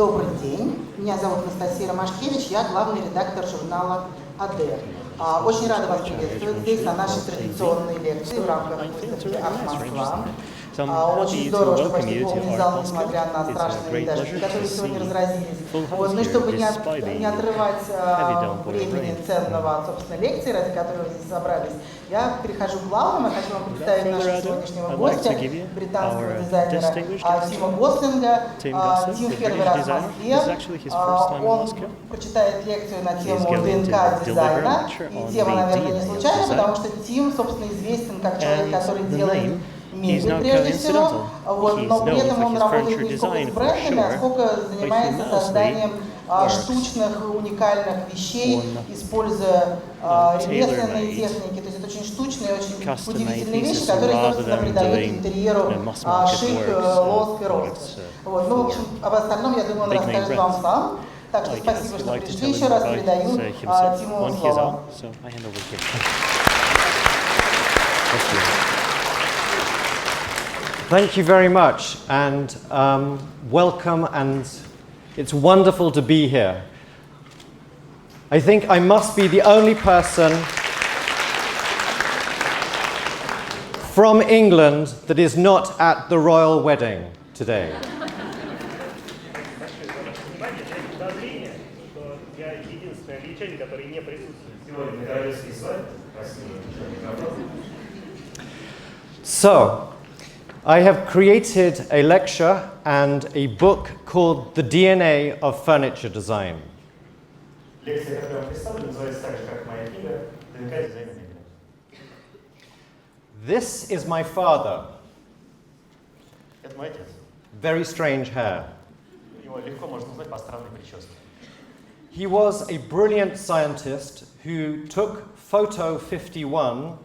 Добрый день, меня зовут Анастасия Ромашкевич, я главный редактор журнала «АРХ». Очень рада вас приветствовать здесь на нашей традиционной лекции в рамках выставки «АРХ Москва». Очень здорово, что почти полный зал, несмотря на страшные дожди, которые сегодня разразились. Вот, ну, чтобы не отрывать времени ценного от, собственно, лекции, ради которой вы здесь собрались, я перехожу к главному. Я хочу вам представить нашего сегодняшнего гостя, британского дизайнера Тима Гослинга. Тим первый раз в Москве. Он прочитает лекцию на тему ДНК дизайна. И тема, наверное, не случайна, потому что Тим, собственно, известен как человек, который делает мебель прежде всего, вот, но при этом он работает не сколько с брендами, а сколько занимается созданием штучных, уникальных вещей, используя ремесленные техники. То есть это очень штучные, очень удивительные вещи, которые, собственно, придают интерьеру шик, лоск и роскошь. Вот. Ну, в общем, об остальном, я думаю, он расскажет вам сам. Так что спасибо, что пришли. Еще раз передаю Тиму слово. Thank you very much, and welcome, and it's wonderful to be here. I think I must be the only person from England that is not at the royal wedding today. So, I have created a lecture and a book called The DNA of Furniture Design. This is my father. Very strange hair. He was a brilliant scientist who took photo 51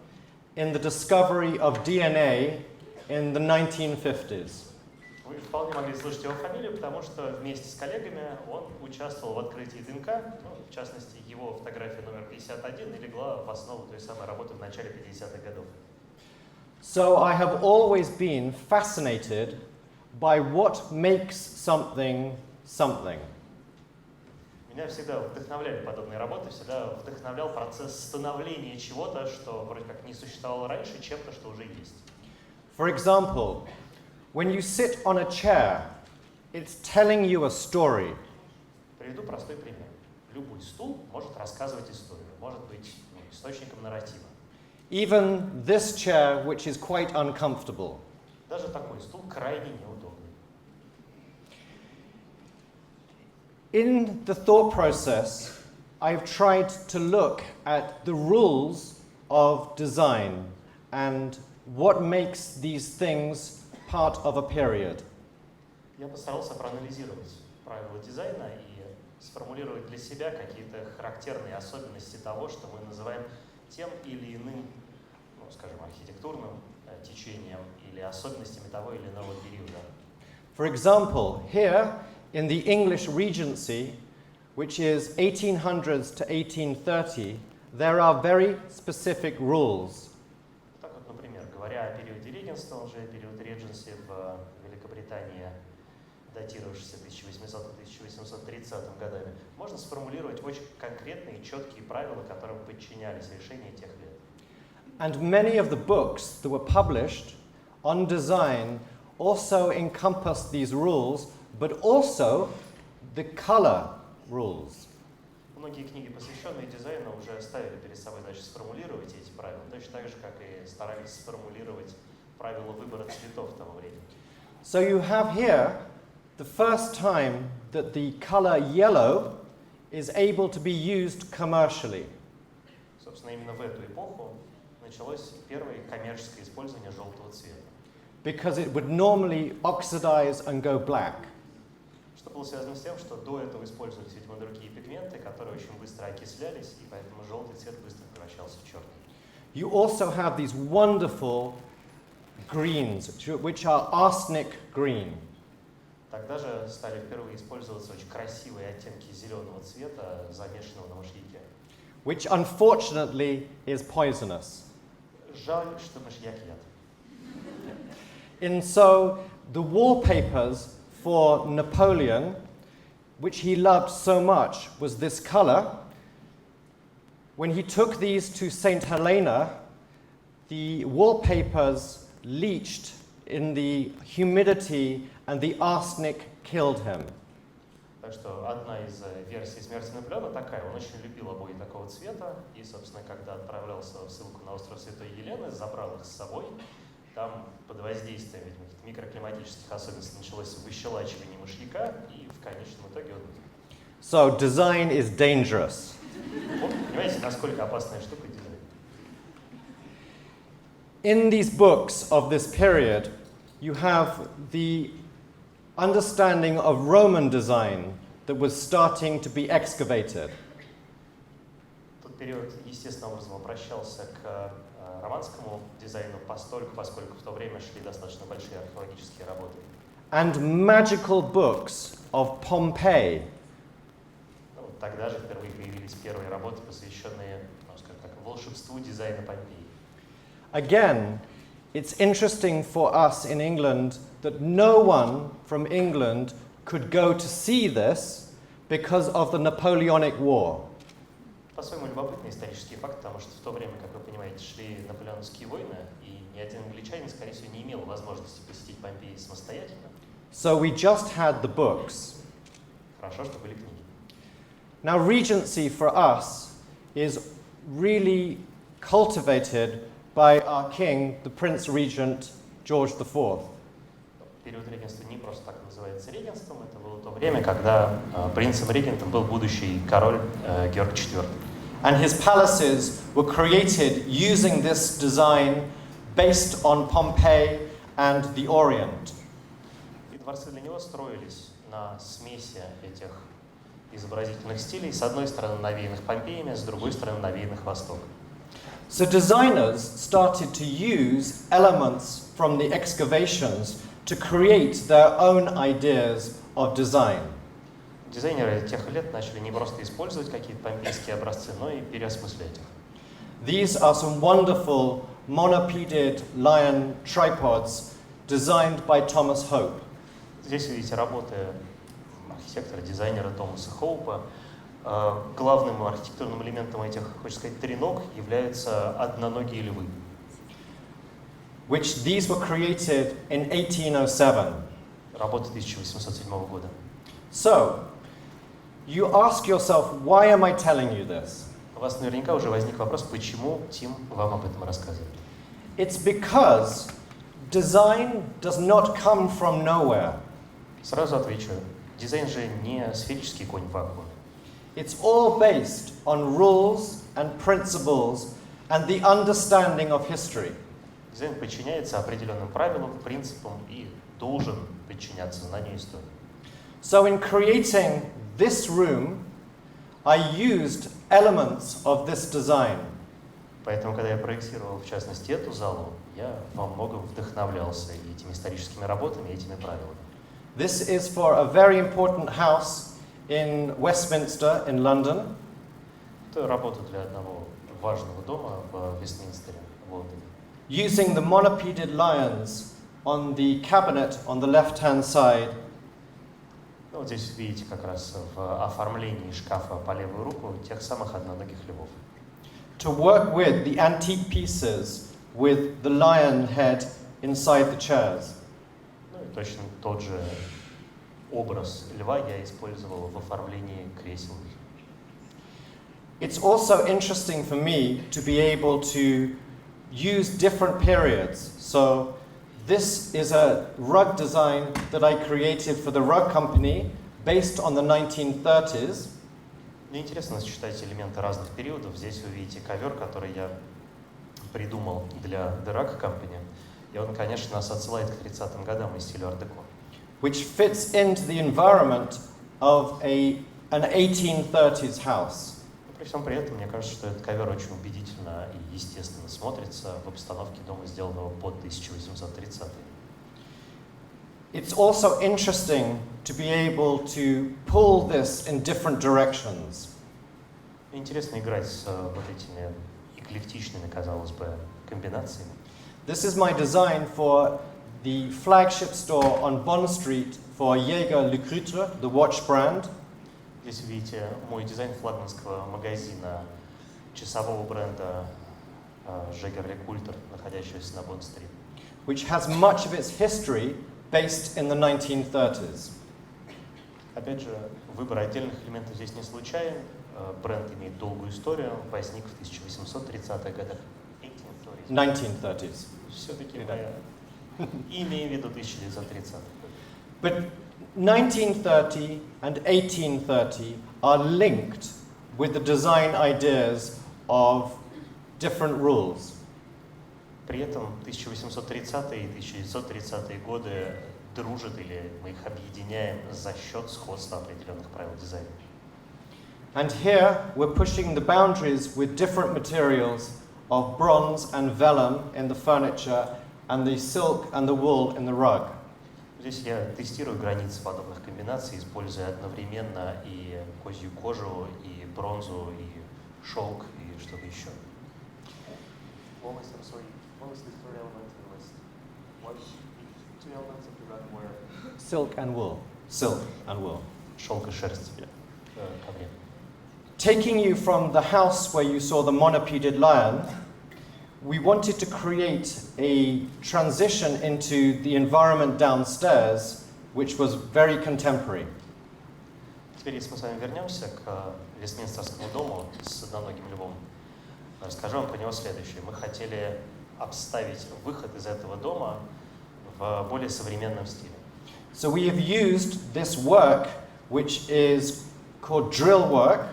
in the discovery of DNA in the 1950s. Вы вполне могли слышать его фамилию, потому что вместе с коллегами он участвовал в открытии ДНК, в частности, его фотография номер 51 и легла в основу той самой работы в начале 50-х годов. So I have always been fascinated by what makes something something. Меня всегда вдохновляли подобные работы, всегда вдохновлял процесс становления чего-то, что вроде как не существовало раньше, чем-то, что уже есть. For example, when you sit on a chair, it's telling you a story. Приведу простой пример. Любой стул может рассказывать историю, может быть источником нарратива. Even this chair, which is quite uncomfortable. Даже такой стул крайне неудобный. In the thought process, I've tried to look at the rules of design and what makes these things part of a period. Я постарался проанализировать правила дизайна и сформулировать для себя какие-то характерные особенности того, что мы называем тем или иным, ну, скажем, архитектурным течением или особенностями того или иного периода. For example, here in the English Regency, which is 1800s to 1830, there are very specific rules. Так вот, например, говоря о периоде регенства, он же период регенции в Великобритании, датировавшийся 1800-1830 годами, можно сформулировать очень конкретные и четкие правила, которым подчинялись решения тех лет. And many of the books that were published on design also encompass these rules, but also the color rules. Многие книги, посвященные дизайну, уже ставили перед собой задачу сформулировать эти правила, точно так же, как и старались сформулировать правила выбора цветов того времени. So you have here the first time that the color yellow is able to be used commercially. Собственно, именно в эту эпоху началось первое коммерческое использование желтого цвета. Because it would normally oxidize and go black. Что было связано с тем, что до этого использовались, видимо, другие пигменты, которые очень быстро окислялись, и поэтому желтый цвет быстро превращался в черный. You also have these wonderful greens, which are arsenic green. Тогда же стали впервые использоваться очень красивые оттенки зеленого цвета, замешанного на мышьяке. Which unfortunately is poisonous. Жаль, что мышьяк яд. And so the wallpapers for Napoleon which he loved so much was this color. When he took these to St. Helena, the wallpapers leached in the humidity and the arsenic killed him. Так что одна из версий смерти Наполеона такая. Он очень любил обои такого цвета. И, собственно, когда отправлялся в ссылку на остров Святой Елены, забрал их с собой. Там под воздействием каких-то микроклиматических особенностей началось выщелачивание мышьяка. И в конечном итоге он... So design is dangerous. Понимаете, насколько опасная штука дизайн? In these books of this period, you have the understanding of Roman design that was starting to be excavated. Тот период естественным образом обращался к романскому дизайну поскольку в то время шли достаточно большие археологические работы. And magical books of Pompeii. Тогда же впервые появились первые работы, посвященные, скажем так, волшебству дизайна Помпеи. Again, it's interesting for us in England that no one from England could go to see this because of the Napoleonic War. По-своему любопытный исторический факт, потому что в то время, как вы понимаете, шли наполеоновские войны, и ни один англичанин, скорее всего, не имел возможности посетить Помпеи самостоятельно. So we just had the books. Хорошо, что были книги. Now, Regency for us is really cultivated by our king, the Prince Regent George IV. Период регенства не просто так называется регенством, это было то время, когда принцем-регентом был будущий король Георг IV. And his palaces were created using this design based on Pompeii and the Orient. И дворцы для него строились на смеси этих изобразительных стилей, с одной стороны навеянных Помпеями, с другой стороны навеянных Востоком. So designers started to use elements from the excavations to create their own ideas of design. Дизайнеры тех лет начали не просто использовать какие-то помпейские образцы, но и переосмыслять их. These are some wonderful monopeded lion tripods designed by Thomas Hope. Здесь вы видите работы архитектора, дизайнера Томаса Хоупа. Главным архитектурным элементом этих, хочется сказать, треног являются одноногие львы. Which these were created in 1807. Работа 1807 года. So, you ask yourself, why am I telling you this? У вас наверняка уже возник вопрос, почему Тим вам об этом рассказывает. It's because design does not come from nowhere. Сразу отвечу, дизайн же не сферический конь в вакууме. It's all based on rules and principles and the understanding of history. Дизайн подчиняется определенным правилам, принципам и должен подчиняться знанию истории. So in creating this room, I used elements of this design. Поэтому, когда я проектировал, в частности, эту залу, я во многом вдохновлялся этими историческими работами, этими правилами. This is for a very important house in Westminster in London. Это работа для одного важного дома в Вестминстере, в Лондоне. Using the monopeded lions on the cabinet on the left-hand side. Ну, вот здесь видите как раз в оформлении шкафа по левую руку тех самых одноногих львов. To work with the antique pieces with the lion head inside the chairs. Ну и точно тот же образ льва я использовал в оформлении кресел. It's also interesting for me to be able to use different periods. So this is a rug design that I created for the rug company based on the 1930s. Мне интересно сочетать элементы разных периодов. Здесь вы видите ковер, который я придумал для The Rug Company. И он, конечно, нас отсылает к 30-м годам и стилю ар-деко. Which fits into the environment of an 1830s house. При всем при этом, мне кажется, что этот ковер очень убедительно и естественно смотрится в обстановке дома, сделанного под 1830-е. It's also interesting to be able to pull this in different directions. Интересно играть с вот этими эклектичными, казалось бы, комбинациями. This is my design for the flagship store on Bond-стрит for Jaeger-LeCoultre, the watch brand. Здесь вы видите мой дизайн флагманского магазина часового бренда Jaeger-LeCoultre, находящегося на Бонд-стрит. Which has much of its history based in the 1930s. Опять же, выбор отдельных элементов здесь не случайен. Бренд имеет долгую историю, возник в 1830-х годах. 1930s. Все-таки мы имеем в виду 1930-х. But 1930 and 1830 are linked with the design ideas of different rules. При этом 1830-е и 1930-е годы дружат, или мы их объединяем за счет сходства определенных правил дизайна. And here we're pushing the boundaries with different materials of bronze and vellum in the furniture and the silk and the wool in the rug. Здесь я тестирую границы подобных комбинаций, используя одновременно и козью кожу, и бронзу, и шелк, и что-то еще. What was the third element in the list? What two elements of the rug were? Silk and wool. Silk and wool. Шелк и шерсть ковре. Taking you from the house where you saw the monopeded lion, we wanted to create a transition into the environment downstairs, which was very contemporary. Теперь, если мы с вами вернемся к Вестминстерскому дому с одноногим львом, расскажу вам про него следующее. Мы хотели обставить выход из этого дома в более современном стиле. So we have used this work, which is called drill work,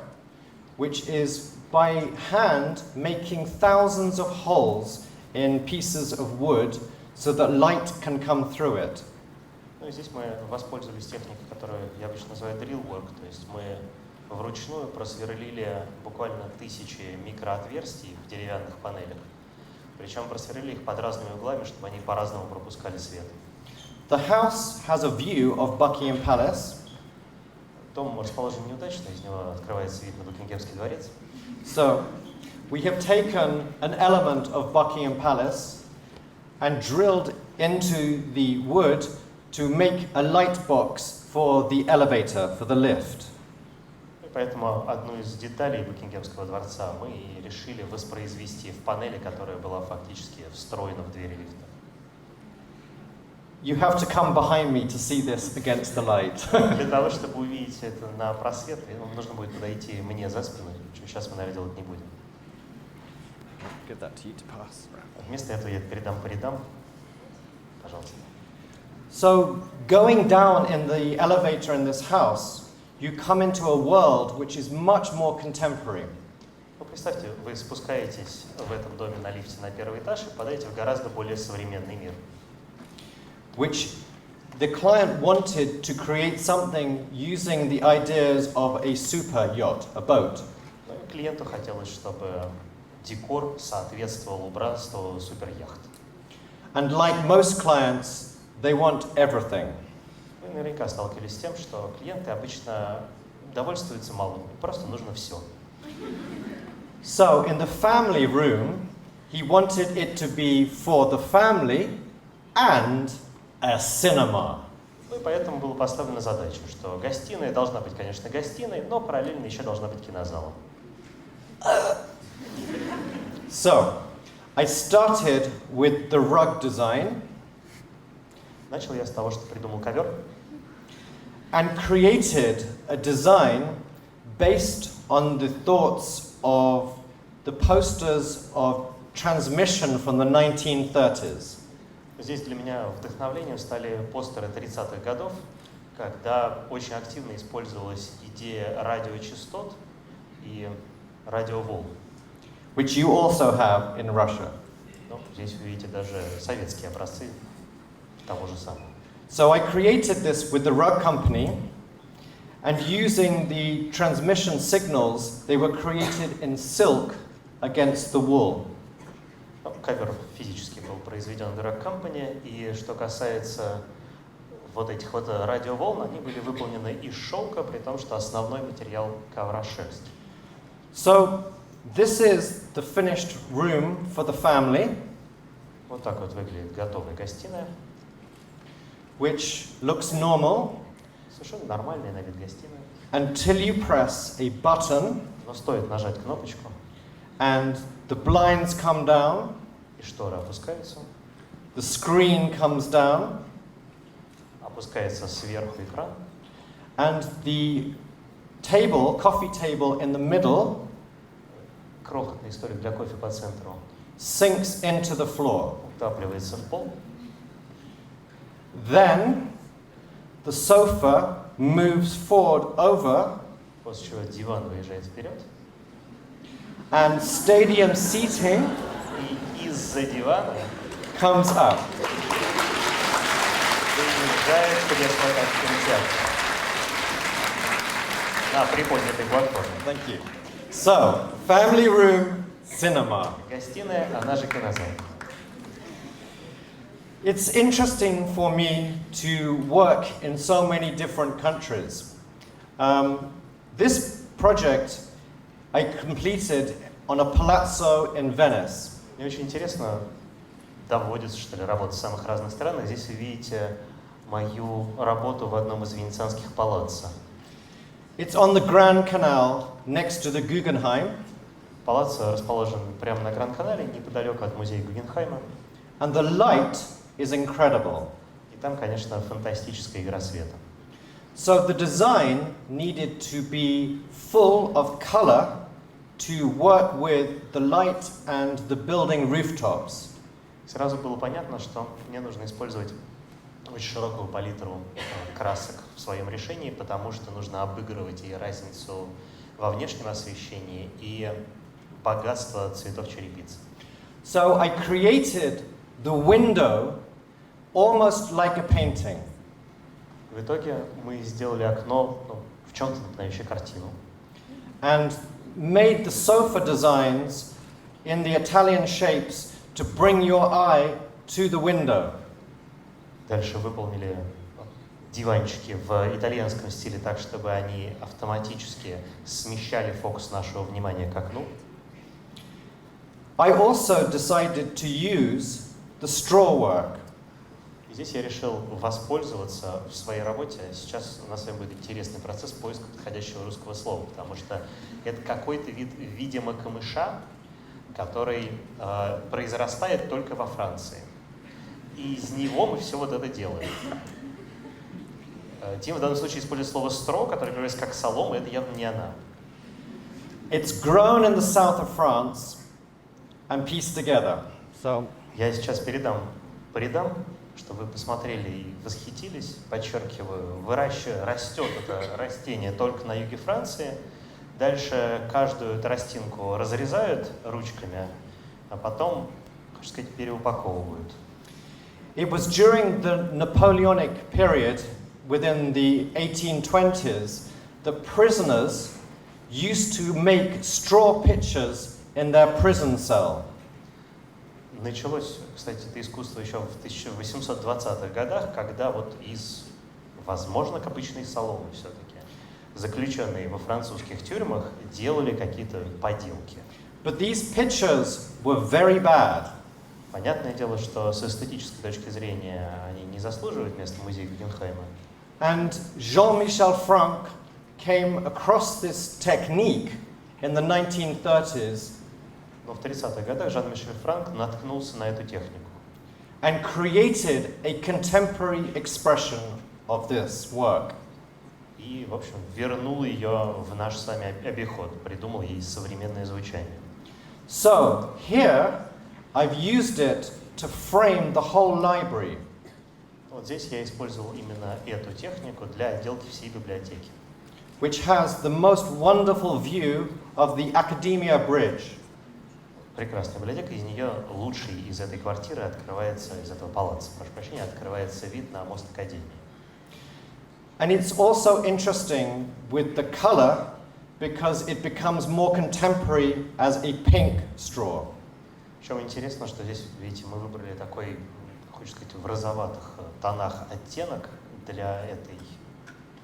which is by hand making thousands of holes in pieces of wood so that light can come through it. Ну и здесь мы воспользовались техникой, которую я обычно называю drill work, то есть мы вручную просверлили буквально тысячи микроотверстий в деревянных панелях, причем просверлили их под разными углами, чтобы они по-разному пропускали свет. The house has a view of Buckingham Palace. Дом расположен неудачно, из него открывается вид на Букингемский дворец. So, we have taken an element of Buckingham Palace and drilled into the wood to make a light box for the elevator, for the lift. И поэтому одну из деталей Букингемского дворца мы и решили воспроизвести в панели, которая была фактически встроена в двери лифта. You have to come behind me to see this against the light. Для того, чтобы увидеть это на просвет, нужно будет подойти мне за спину. Сейчас мы, наверное, делать не будем. Give that to you to pass around. Вместо этого я передам по рядам. Пожалуйста. So, going down in the elevator in this house, you come into a world which is much more contemporary. Ну, представьте, вы спускаетесь в этом доме на лифте на первый этаж и попадаете в гораздо более современный мир. Which the client wanted to create something using the ideas of a super yacht, a boat. Ну, и клиенту хотелось, чтобы декор соответствовал убранству суперяхт. And like most clients, they want everything. Вы наверняка сталкивались с тем, что клиенты обычно довольствуются малым, просто нужно все. So in the family room, he wanted it to be for the family and a cinema. Ну и поэтому была поставлена задача, что гостиная должна быть, конечно, гостиной, но параллельно еще должна быть кинозалом. So, I started with the rug design. Начал я с того, что придумал ковер. And created a design based on the thoughts of the posters of transmission from the 1930s. Здесь для меня вдохновлением стали постеры 30-х годов, когда очень активно использовалась идея радиочастот и радиоволн. Which you also have in Russia. Ну, здесь вы видите даже советские образцы того же самого. So I created this with the rug company, and using the transmission signals, they were created in silk against the wool. Ну, ковер физически был произведен в Drag Company, и что касается вот этих вот радиоволн, они были выполнены из шелка, при том, что основной материал ковра шерсть. So this is the finished room for the family. Вот так вот выглядит готовая гостиная. Which looks normal. Совершенно нормальная на вид гостиная. until you press a button Но стоит нажать кнопочку, and the blinds come down, и шторы опускаются, the screen comes down, опускается сверху экран, and the table, coffee table in the middle, крохотный столик для кофе по центру, sinks into the floor. утапливается в пол, Then the sofa moves forward over, после чего диван выезжает вперед, and stadium seating и из-за дивана comes up. выезжает кресло как в кинотеатре на приподнятой платформе. Thank you. So, family room, cinema. Гостиная, она же кинозал. It's interesting for me to work in so many different countries. This project I completed on a palazzo in Venice. Мне очень интересно, доводится, что ли, работать в самых разных странах. Здесь вы видите мою работу в одном из венецианских палаццо. It's on the Grand Canal next to the Guggenheim, Палаццо расположен прямо на Гранд-Канале, неподалеку от музея Гугенхайма. and the light is incredible. И там, конечно, фантастическая игра света. So the design needed to be full of color to work with the light and the building rooftops. Сразу было понятно, что мне нужно использовать очень широкую палитру красок в своем решении, потому что нужно обыгрывать и разницу во внешнем освещении, и богатство цветов черепицы. So I created the window almost like a painting. В итоге мы сделали окно, в чем-то напоминающее картину, And made the sofa designs in the Italian shapes to bring your eye to the window. Дальше выполнили диванчики в итальянском стиле так, чтобы они автоматически смещали фокус нашего внимания к окну. I also decided to use the straw work. И здесь я решил воспользоваться в своей работе. Сейчас у нас с вами будет интересный процесс поиска подходящего русского слова, потому что это какой-то вид, видимо, камыша, который произрастает только во Франции. И из него мы все вот это делаем. Тим в данном случае использует слово «стро», которое переводится как «солома», это явно не она. It's grown in the south of France and pieced together. So Я сейчас передам по рядам, чтобы вы посмотрели и восхитились. Подчеркиваю, растет это растение только на юге Франции. Дальше каждую тростинку разрезают ручками, а потом, так сказать, переупаковывают. it was during the Napoleonic period within the 1820s that prisoners used to make straw pitchers in their prison cell. Началось, кстати, это искусство еще в 1820-х годах, когда вот из, возможно, обычной соломы все-таки заключенные во французских тюрьмах делали какие-то поделки. But these pitchers were very bad. Понятное дело, что с эстетической точки зрения они не заслуживают места музея Гугенхайма. And Jean-Michel Franck came across this technique in the 1930s Но в 30-х годах Жан-Мишель Франк наткнулся на эту технику and created a contemporary expression of this work. и, в общем, вернул ее в наш с вами обиход, придумал ей современное звучание. So here I've used it to frame the whole library. Вот здесь я использовал именно эту технику для отделки всей библиотеки, which has the most wonderful view of the Academia Bridge. прекрасная библиотека, из нее лучший из этой квартиры открывается, из этого палаца, прошу прощения, открывается вид на мост Академии. And it's also interesting with the color because it becomes more contemporary as a pink straw. Причем интересно, что здесь, видите, мы выбрали такой, хочется сказать, в розоватых тонах оттенок для этой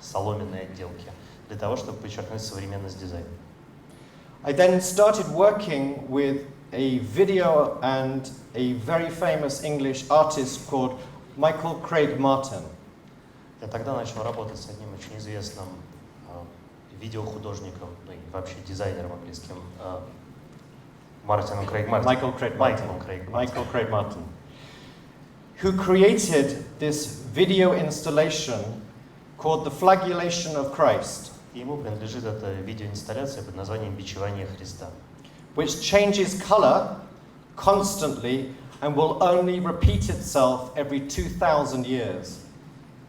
соломенной отделки, для того, чтобы подчеркнуть современность дизайна. I then started working with a video and a very famous English artist called Michael Craig Martin. Я тогда начал работать с одним очень известным видеохудожником, ну и вообще дизайнером английским, Мартином Крейг Michael Craig Martin, who created this video installation called The Flagellation of Christ, И ему принадлежит эта видеоинсталляция под названием «Бичевание Христа», which changes color constantly and will only repeat itself every 2,000 years.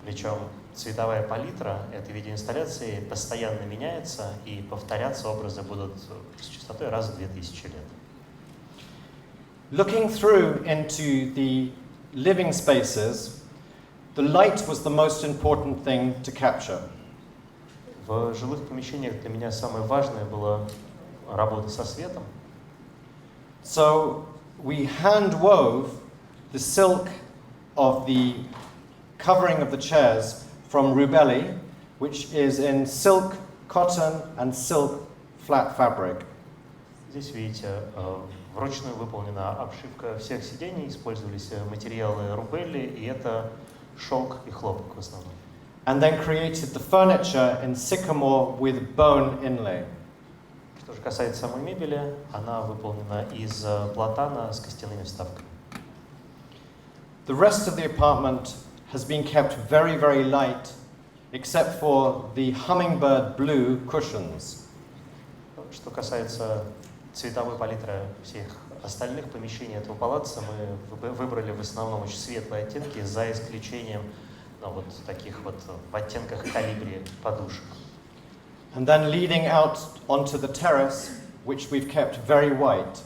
Причем цветовая палитра этой видеоинсталляции постоянно меняется, и повторяться образы будут с частотой раз в 2000 лет. Looking through into the living spaces, the light was the most important thing to capture. В жилых помещениях для меня самое важное было работа со светом. So we hand wove the silk of the covering of the chairs from Rubelli, which is in silk, cotton and silk flat fabric. Здесь видите, вручную выполнена обшивка всех сидений, использовались материалы Рубелли, и это шелк и хлопок в основном. And then created the furniture in sycamore with bone inlay. Что же касается самой мебели, она выполнена из платана с костяными вставками. The rest of the apartment has been kept very, very light, except for the hummingbird blue cushions. Что касается цветовой палитры всех остальных помещений этого палаца, мы выбрали в основном очень светлые оттенки, за исключением вот таких вот в оттенках колибри подушек. And then leading out onto the terrace, which we've kept very white.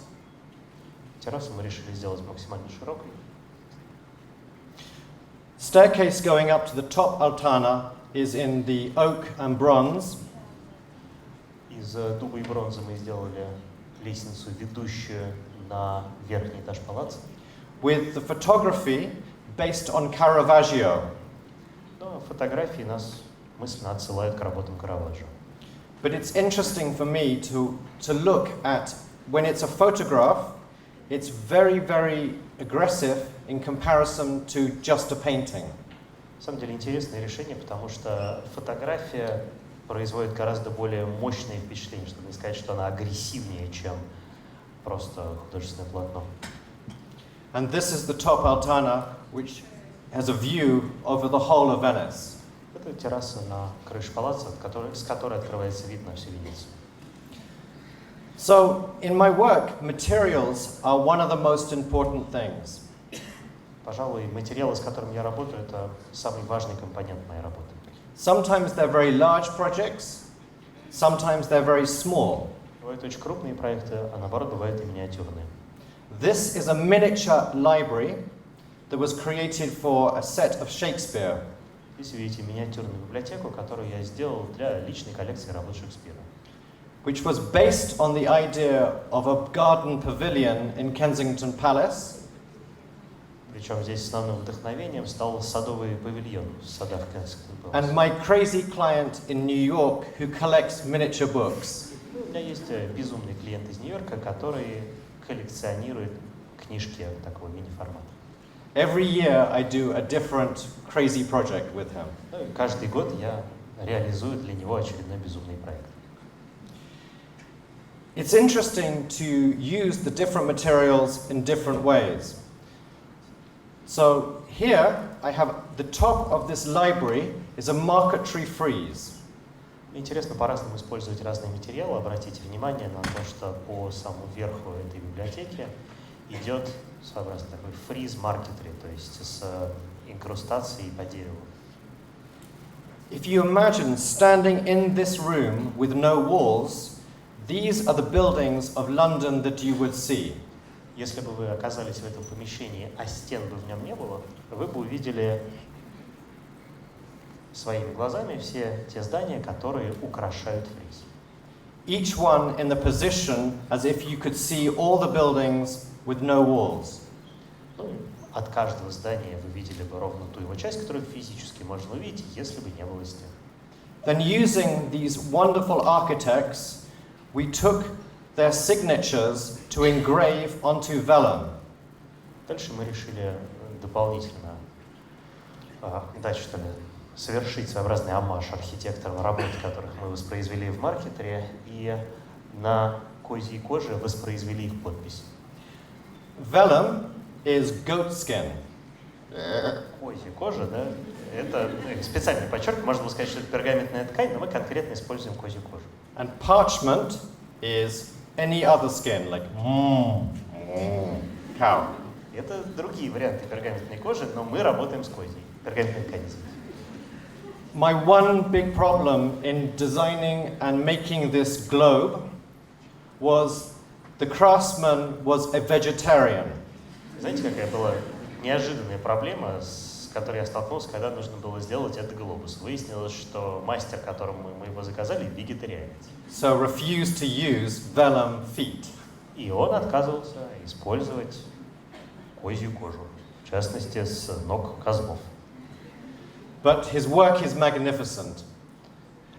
Террасу мы решили сделать максимально широкой. Staircase going up to the top altana is in the oak and bronze. Из дуба и бронзы мы сделали лестницу, ведущую на верхний этаж палаца. With the photography based on Caravaggio. Но фотографии нас мысленно отсылают к работам Караваджо. But it's interesting for me to look at, when it's a photograph, it's very, very aggressive in comparison to just a painting. На самом деле интересное решение, потому что фотография производит гораздо более мощное впечатление, чтобы не сказать, что она агрессивнее, чем просто художественное полотно. And this is the top altana, which has a view over the whole of Venice. Это терраса на крыше палаца, с которой открывается вид на всю Венецию. So, in my work, materials are one of the most important things. Пожалуй, материалы, с которыми я работаю, это самый важный компонент моей работы. Sometimes they're very large projects, sometimes they're very small. Бывают очень крупные проекты, а наоборот, бывают и миниатюрные. This is a miniature library that was created for a set of Shakespeare. Здесь видите миниатюрную библиотеку, которую я сделал для личной коллекции работ Шекспира. Which was based on the idea of a garden pavilion in Kensington Palace. Причем здесь основным вдохновением стал садовый павильон в садах Кенсингтон Пэлас. And my crazy client in New York who collects miniature books. У меня есть безумный клиент из Нью-Йорка, который коллекционирует книжки такого мини-формата. Every year I do a different crazy project with him. Каждый год я реализую для него очередной безумный проект. It's interesting to use the different materials in different ways. So here I have the top of this library is a marquetry frieze. Интересно по-разному использовать разные материалы. Обратите внимание на то, что по самому верху этой библиотеки идет своеобразный такой фриз маркетри, то есть с инкрустацией по дереву. If you imagine standing in this room with no walls, these are the buildings of London that you would see. Если бы вы оказались в этом помещении, а стен бы в нем не было, вы бы увидели своими глазами все те здания, которые украшают фриз. Each one in the position as if you could see all the buildings with no walls. От каждого здания вы видели бы ровно ту его часть, которую физически можно увидеть, если бы не было стен. Then using these wonderful architects, we took their signatures to engrave onto vellum. Дальше мы решили дополнительно дать, что ли, совершить своеобразный оммаж архитекторам работ, которых мы воспроизвели в маркетере, и на козьей коже воспроизвели их подпись. Vellum is goat skin. Козья кожа, да, это специальный подчерк, можно было сказать, что это пергаментная ткань, но мы конкретно используем козью кожу. And parchment is any other skin, like cow. Это другие варианты пергаментной кожи, но мы работаем с козьей, пергаментной тканью. My one big problem in designing and making this globe was the craftsman was a vegetarian. Знаете, какая была неожиданная проблема, с которой я столкнулся, когда нужно было сделать этот глобус? Выяснилось, что мастер, которому мы его заказали, вегетарианец. So refused to use vellum feet. И он отказывался использовать козью кожу, в частности, с ног козлов. But his work is magnificent.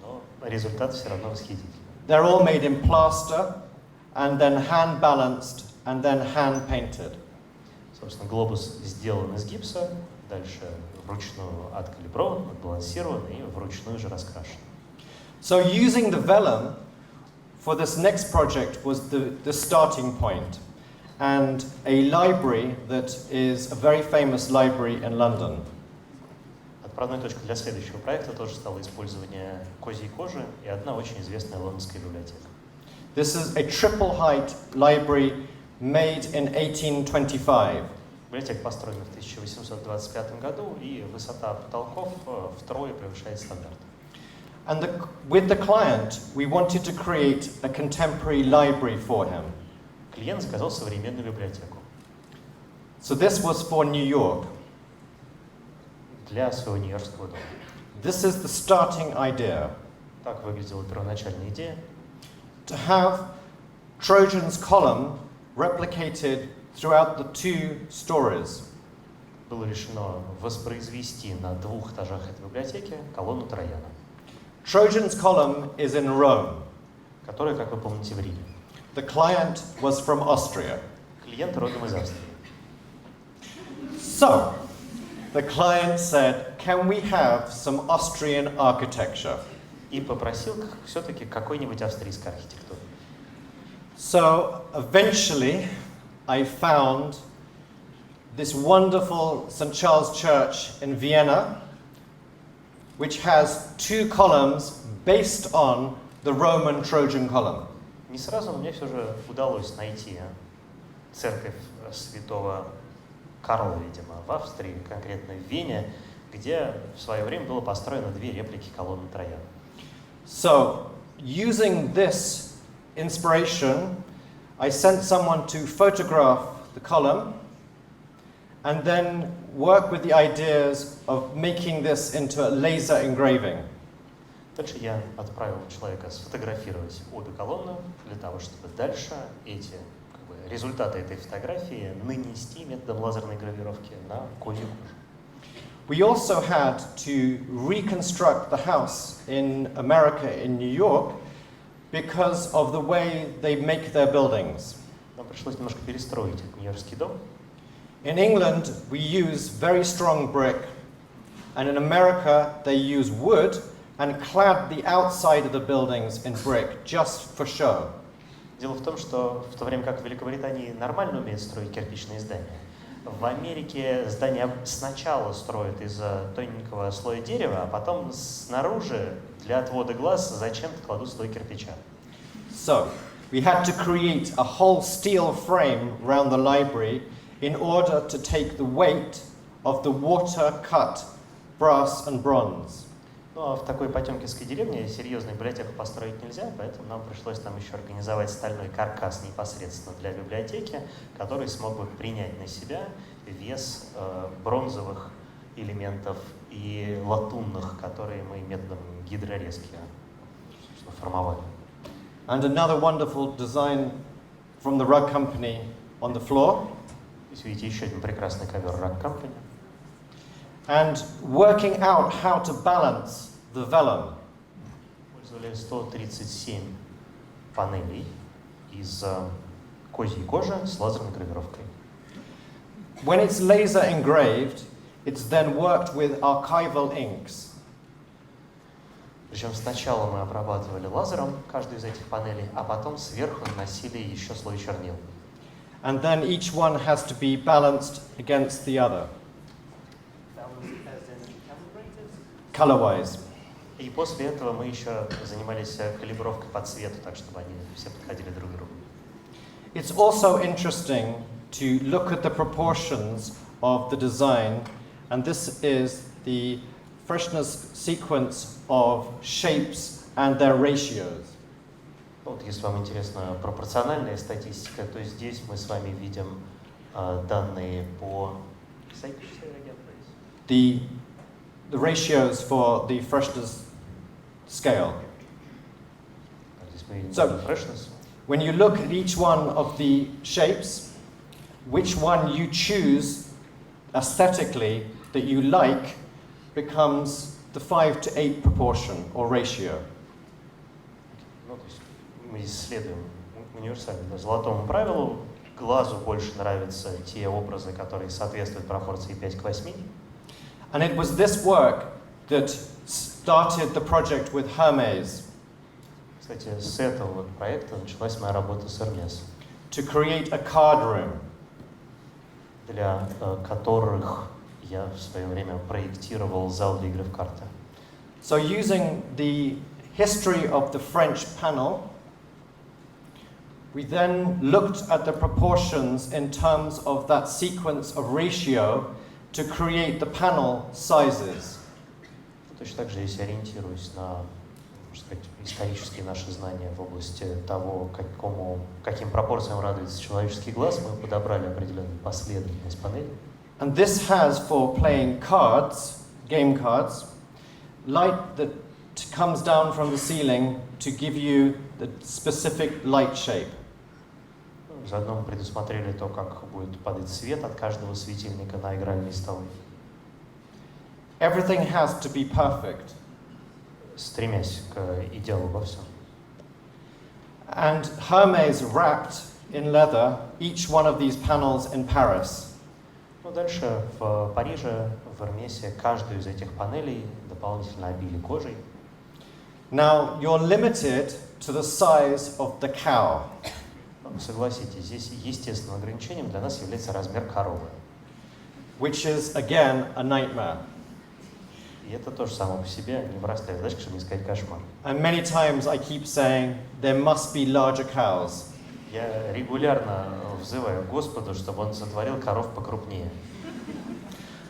Но результат все равно восхитительный. They're all made in plaster and then hand balanced and then hand painted. Собственно, глобус сделан из гипса, дальше вручную откалиброван, отбалансирован и вручную же раскрашен. So using the vellum for this next project was the starting point, and a library that is a very famous library in London. Отправной точкой для следующего проекта тоже стало использование козьей кожи и одна очень известная лондонская библиотека. This is a triple-height library made in 1825. Библиотека построена в 1825 году, и высота потолков втрое превышает стандарт. And with the client, we wanted to create a contemporary library for him. Клиент заказал современную библиотеку. So this was for New York. Для своего нью-йоркского дома. This is the starting idea. Так выглядела первоначальная идея. To have Trojan's column replicated throughout the 2 stories. Было решено воспроизвести на 2 этажах этой библиотеки колонну Трояна. Trojan's column is in Rome. Которая, как вы помните, в Риме. The client was from Austria. Клиент родом из Австрии. So, the client said, can we have some Austrian architecture? И попросил все-таки какой-нибудь австрийской архитектуры. So, eventually, I found this wonderful St. Charles Church in Vienna, which has 2 columns based on the Roman Trojan column. Не сразу мне все же удалось найти церковь святого Карла, видимо, в Австрии, конкретно в Вене, где в свое время было построено 2 реплики колонны Трояна. So, using this inspiration, I sent someone to photograph the column and then work with the ideas of making this into a laser engraving. Дальше я отправил человека сфотографировать обе колонны для того, чтобы дальше эти результаты этой фотографии нанести методом лазерной гравировки на козью кожу. We also had to reconstruct the house in America, in New York, because of the way they make their buildings. Нам пришлось немножко перестроить этот нью-йоркский дом. In England, we use very strong brick, and in America, they use wood and clad the outside of the buildings in brick, just for show. Дело в том, что в то время как в Великобритании нормально умеют строить кирпичные здания, в Америке здания сначала строят из тоненького слоя дерева, а потом снаружи для отвода глаз зачем-то кладут слой кирпича. So, we had to create a whole steel frame around the library in order to take the weight of the water-cut brass and bronze. Ну а в такой потемкинской деревне серьезную библиотеку построить нельзя, поэтому нам пришлось там еще организовать стальной каркас непосредственно для библиотеки, который смог бы принять на себя вес бронзовых элементов и латунных, которые мы методом гидрорезки формовали. And another wonderful design from the rug company on the floor. Здесь видите еще один прекрасный ковер Rug Company. And working out how to balance the vellum. Использовали 137 панелей из козьей кожи с лазерной гравировкой. When it's laser engraved, it's then worked with archival inks. Причем сначала мы обрабатывали лазером каждую из этих панелей, а потом сверху наносили еще слой чернил. And then each one has to be balanced against the other, color-wise. И после этого мы еще занимались калибровкой по цвету, так чтобы они все подходили друг к другу. It's also interesting to look at the proportions of the design, and this is the freshness sequence of shapes and their ratios. Вот, если вам интересна пропорциональная статистика, то здесь мы с вами видим данные по the ratios for the freshness scale. Здесь мы видим So, freshness. when you look at each one of the shapes, which one you choose aesthetically that you like becomes the 5 to 8 proportion or ratio. Ну, то есть мы исследуем универсальному золотому правилу. Глазу больше нравятся те образы, которые соответствуют пропорции 5 к 8. And it was this work that started the project with Hermes Кстати, с этого вот проекта началась моя работа с Hermes, to create a card room. для которых я в свое время проектировал зал для игры в карты. So using the history of the French panel, we then looked at the proportions in terms of that sequence of ratio to create the panel sizes. Точно так же, если ориентируюсь на, можно сказать, исторические наши знания в области того, каким пропорциям радуется человеческий глаз, мы подобрали определенную последовательность панелей. And this has, for playing cards, game cards, light that comes down from the ceiling to give you the specific light shape. Заодно мы предусмотрели то, как будет падать свет от каждого светильника на игральные столы. Everything has to be perfect. Стремясь к идеалу во всем. And Hermes wrapped in leather each one of these panels in Paris. Ну, дальше в Париже, в Эрмесе, каждую из этих панелей дополнительно обили кожей. Now, you're limited to the size of the cow. Согласитесь, здесь естественным ограничением для нас является размер коровы. Which is, again, a nightmare. И это тоже само по себе непростая задача, чтобы не сказать кошмар. And many times I keep saying, there must be larger cows. Я регулярно взываю к Господу, чтобы Он сотворил коров покрупнее.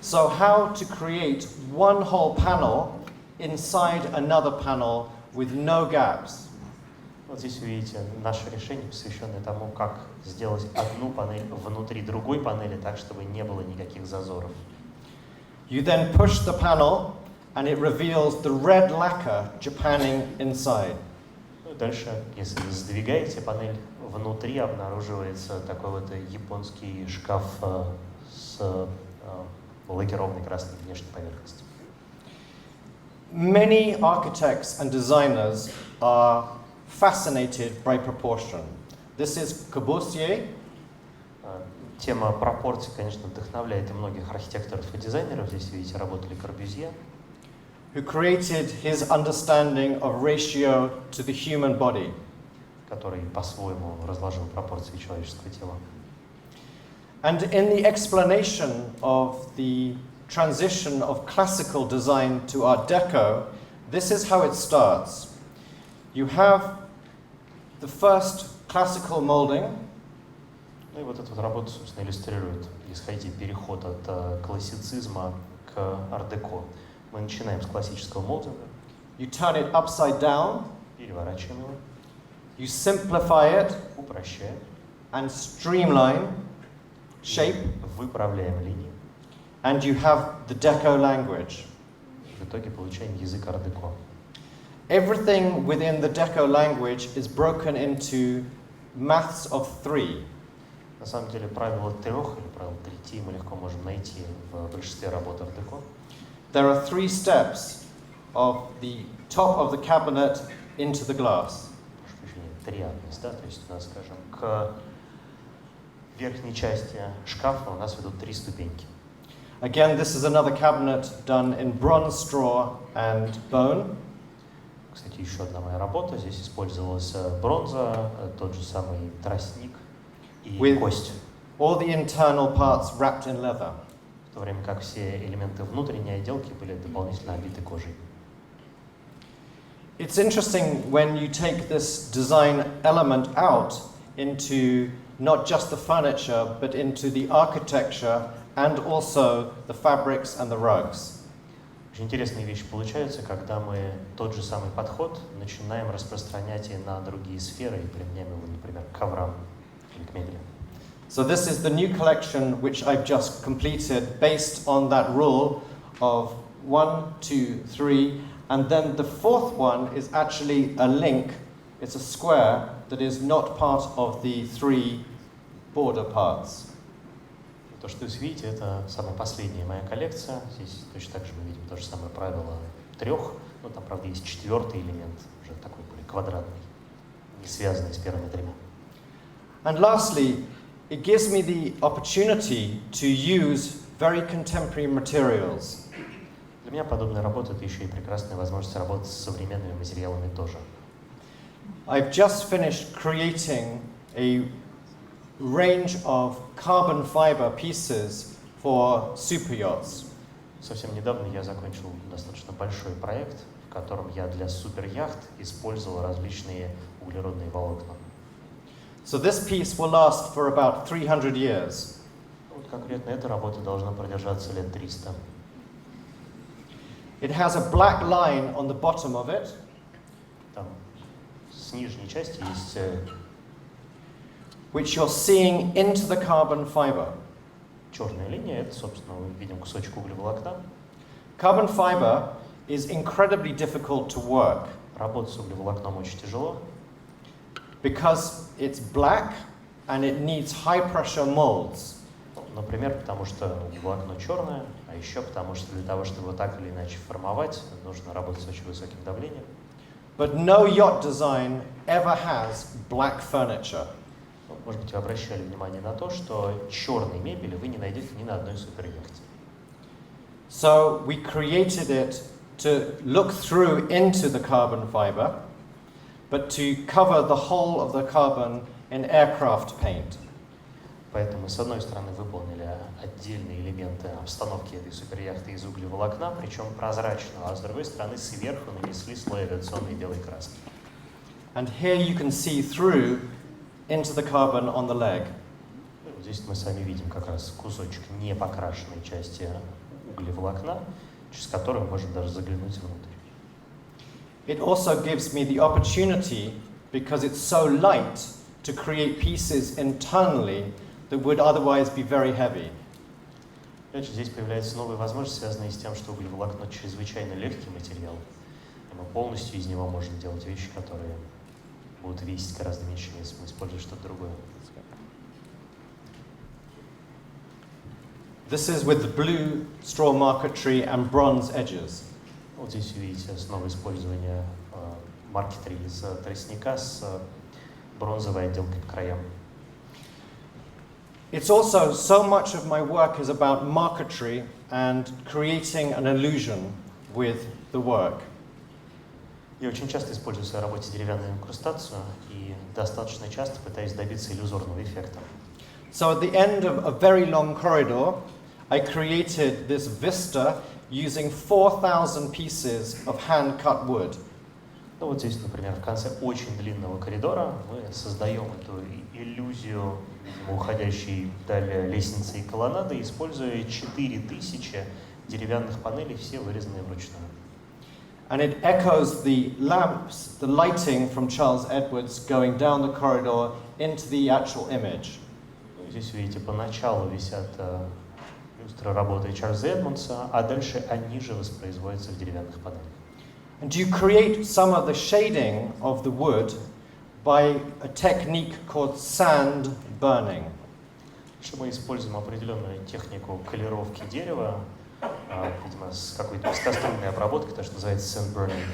So how to create one whole panel inside another panel with no gaps? Вот здесь вы видите наше решение, посвященное тому, как сделать одну панель внутри другой панели так, чтобы не было никаких зазоров. You then push the panel and it reveals the red lacquer japanning inside. Ну и дальше, если вы сдвигаете панель, внутри обнаруживается такой вот японский шкаф с лакированной красной внешней поверхностью. Many architects and designers are fascinated by proportion. This is Corbusier. Тема пропорций, конечно, вдохновляет и многих архитекторов и дизайнеров. Здесь, видите, работали Корбюзье, Who created his understanding of ratio to the human body. который по-своему разложил пропорции человеческого тела. And in the explanation of the transition of classical design to Art Deco, this is how it starts. You have the first classical molding. Ну и вот эту вот работу, собственно, иллюстрирует, исходя переход от классицизма к ар-деко. Мы начинаем с классического молдинга, You turn it upside down, переворачиваем его, you simplify it упрощаем, and streamline shape, выправляем линии. and you have the Deco language. В итоге получаем язык ар-деко. Everything within the Deco language is broken into maths of 3. На самом деле правило трех или правило трети мы легко можем найти в большинстве работ ар-деко. There are 3 steps of the top of the cabinet into the glass. Прошу прощения, триадность, да, то есть у нас, скажем, к верхней части шкафа у нас ведут 3 ступеньки. Again, this is another cabinet done in bronze, straw, and bone. Кстати, еще одна моя работа. Здесь использовалась бронза, тот же самый тростник и кость. All the internal parts wrapped in leather. В то время как все элементы внутренней отделки были дополнительно обиты кожей. It's interesting when you take this design element out into not just the furniture, but into the architecture and also the fabrics and the rugs. Очень интересные вещи получаются, когда мы тот же самый подход начинаем распространять и на другие сферы и применяем его, например, к коврам или к мебели. So this is the new collection which I've just completed based on that rule of 1, 2, 3, and then the fourth one is actually a link. It's a square that is not part of the 3 border parts. То, что вы видите, это самая последняя моя коллекция. Здесь точно так же мы видим то же самое правило 3, но там, правда, есть 4-й элемент, уже такой более квадратный, не связанный с первыми 3. And lastly, it gives me the opportunity to use very contemporary materials. Для меня подобная работа — это еще и прекрасная возможность работать с современными материалами тоже. I've just finished creating a range of carbon fiber pieces for super yachts. Совсем недавно я закончил достаточно большой проект, в котором я для суперяхт использовал различные углеродные волокна. So this piece will last for about 300 years. Вот конкретно эта работа должна продержаться лет 300. It has a black line on the bottom of it. Там с нижней части есть which you're seeing into the carbon fiber. черная линия, это, собственно, мы видим кусочек углеволокна. Carbon fiber is incredibly difficult to work. Работать с углеволокном очень тяжело. Because it's black and it needs high pressure molds. Например, потому что углеволокно черное, а еще потому что для того, чтобы его так или иначе формовать, нужно работать с очень высоким давлением. But no yacht design ever has black furniture. Может быть, вы обращали внимание на то, что черной мебели вы не найдете ни на одной суперяхте. So we created it to look through into the carbon fiber, but to cover the whole of the carbon in aircraft paint. Поэтому, с одной стороны, выполнили отдельные элементы обстановки этой суперяхты из углеволокна, причем прозрачного, а с другой стороны, сверху нанесли слой авиационной белой краски. And here you can see through into the carbon on the leg. Здесь мы сами видим как раз кусочек непокрашенной части углеволокна, через который мы можем даже заглянуть внутрь. It also gives me the opportunity, because it's so light, to create pieces internally that would otherwise be very heavy. Опять же, здесь появляется новая возможность, связанная с тем, что углеволокно чрезвычайно легкий материал, и мы полностью из него можем делать вещи, которые будут весить гораздо меньше, если мы используем что-то другое. This is with the blue straw marquetry and bronze edges. Вот здесь вы видите снова использование маркетри из тростника с бронзовой отделкой по краям. It's also so much of my work is about marquetry and creating an illusion with the work. Я очень часто использую в своей работе деревянную инкрустацию и достаточно часто пытаюсь добиться иллюзорного эффекта. So at the end of a very long corridor, I created this vista using 4,000 pieces of hand-cut wood. Ну вот здесь, например, в конце очень длинного коридора мы создаем эту иллюзию, видимо, уходящей вдаль лестницы и колоннады, используя 4000 деревянных панелей, все вырезанные вручную. And it echoes the lamps, the lighting from Charles Edwards going down the corridor into the actual image. Здесь, видите, поначалу висят люстры работы Чарльза Эдмондса, а дальше они же воспроизводятся в деревянных панелях. And you create some of the shading of the wood by a technique called sand burning. Мы используем определенную технику колировки дерева, видимо, с какой-то высокострунной обработкой, то, что называется sand burning.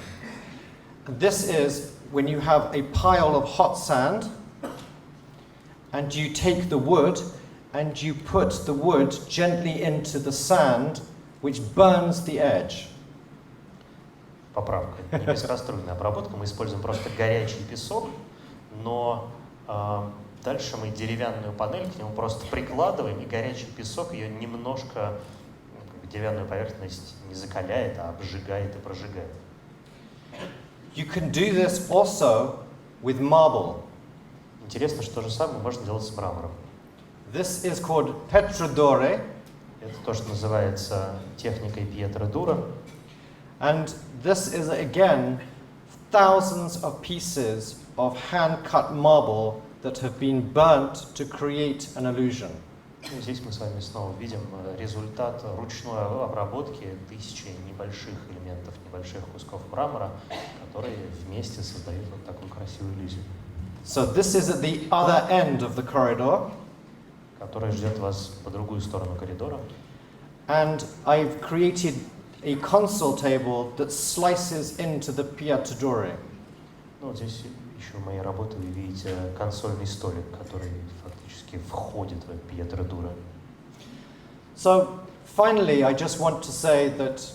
This is when you have a pile of hot sand, and you take the wood and you put the wood gently into the sand, which burns the edge. поправка, не бесконструйная обработка, мы используем просто горячий песок, но дальше мы деревянную панель к нему просто прикладываем, и горячий песок ее немножко, деревянную поверхность не закаляет, а обжигает и прожигает. You can do this also with marble. Интересно, что же самое можно делать с мрамором. This is called petrodore. Это то, что называется техникой Пьетро Дура. And this is again thousands of pieces of hand-cut marble that have been burnt to create an illusion. Здесь мы с вами снова видим результат ручной обработки тысячи небольших элементов, небольших кусков мрамора, которые вместе создают вот такую красивую иллюзию. So this is at the other end of the corridor. Которая ждет вас по другую сторону коридора. And I've created a console table that slices into the piattadore. Ну, вот здесь еще в моей работе вы видите консольный столик, который фактически входит в Пьетро Дура. So finally, I just want to say that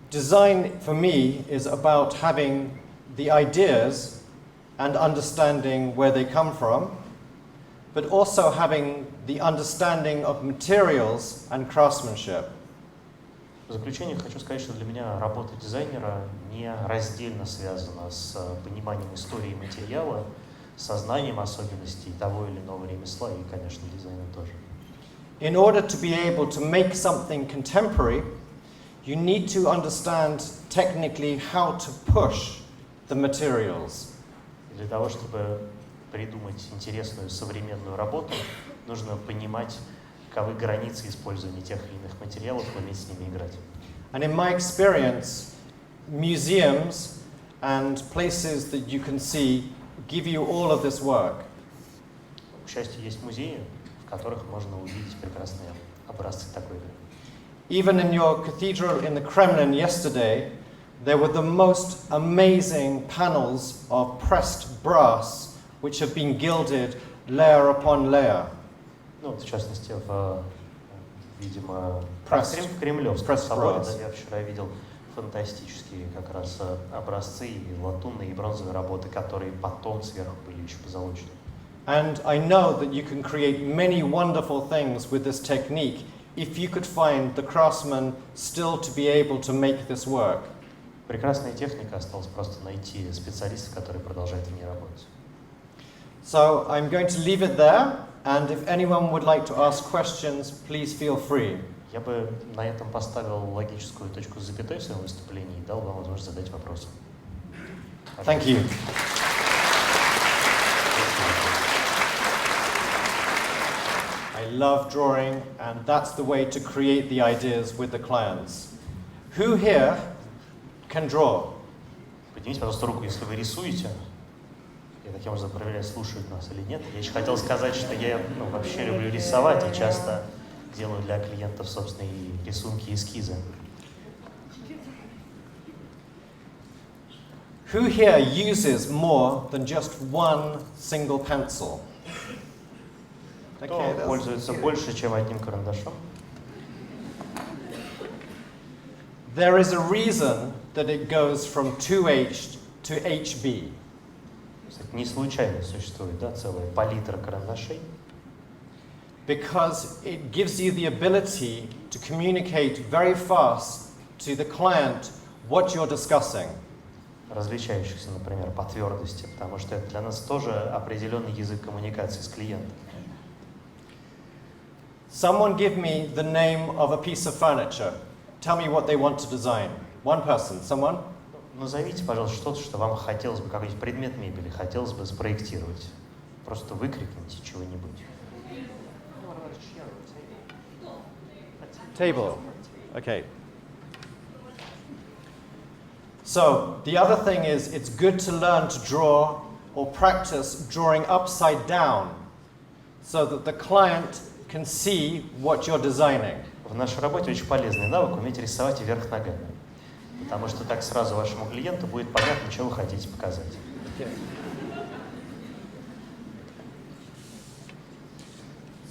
design for me is about having the ideas and understanding where they come from, but also having the understanding of materials and craftsmanship. В заключение хочу сказать, что для меня работа дизайнера не раздельно связана с пониманием истории материала, сознанием особенностей того или иного ремесла и, конечно, дизайна тоже. In order to be able to make something contemporary, you need to understand technically how to push the materials. Для того, чтобы придумать интересную современную работу, нужно понимать, каковы границы использования тех или иных материалов, уметь с ними играть. And in my experience, museums and places that you can see give you all of this work. К счастью, есть музеи, в которых можно увидеть прекрасные образцы такой игры. Even in your cathedral in the Kremlin yesterday, there were the most amazing panels of pressed brass which have been gilded layer upon layer. Ну, в частности, видимо, Pressed. в Кремлевском соборе, brass. да, я вчера видел фантастические как раз образцы и латунные, и бронзовые работы, которые потом сверху были еще позолочены. And I know that you can create many wonderful things with this technique if you could find the craftsman still to be able to make this work. Прекрасная техника, осталось просто найти специалиста, который продолжает в ней работать. So I'm going to leave it there, and if anyone would like to ask questions, please feel free. Я бы на этом поставил логическую точку с запятой в своем выступлении и дал вам возможность задать вопросы. Thank you. I love drawing, and that's the way to create the ideas with the clients. Who here can draw? Поднимите, пожалуйста, руку, если вы рисуете. Я таким образом проверяю, слушают нас или нет. Я еще хотел сказать, что я вообще люблю рисовать и часто делаю для клиентов собственные рисунки и эскизы. Who here uses more than just one single pencil? Кто пользуется больше, чем одним карандашом? There is a reason that it goes from 2H to HB. Не случайно существует, да, целая палитра карандашей. Because it gives you the ability to communicate very fast to the client what you're discussing. Различающихся, например, по твердости, потому что это для нас тоже определенный язык коммуникации с клиентом. Someone give me the name of a piece of furniture. Tell me what they want to design. One person, someone? Назовите, пожалуйста, что-то, что вам хотелось бы, какой-нибудь предмет мебели хотелось бы спроектировать. Просто выкрикните чего-нибудь. Table. Okay. So, the other thing is, it's good to learn to draw or practice drawing upside down so that the client can see what you're designing. В нашей работе очень полезный навык уметь рисовать вверх ногами, потому что так сразу вашему клиенту будет понятно, что вы хотите показать. Okay.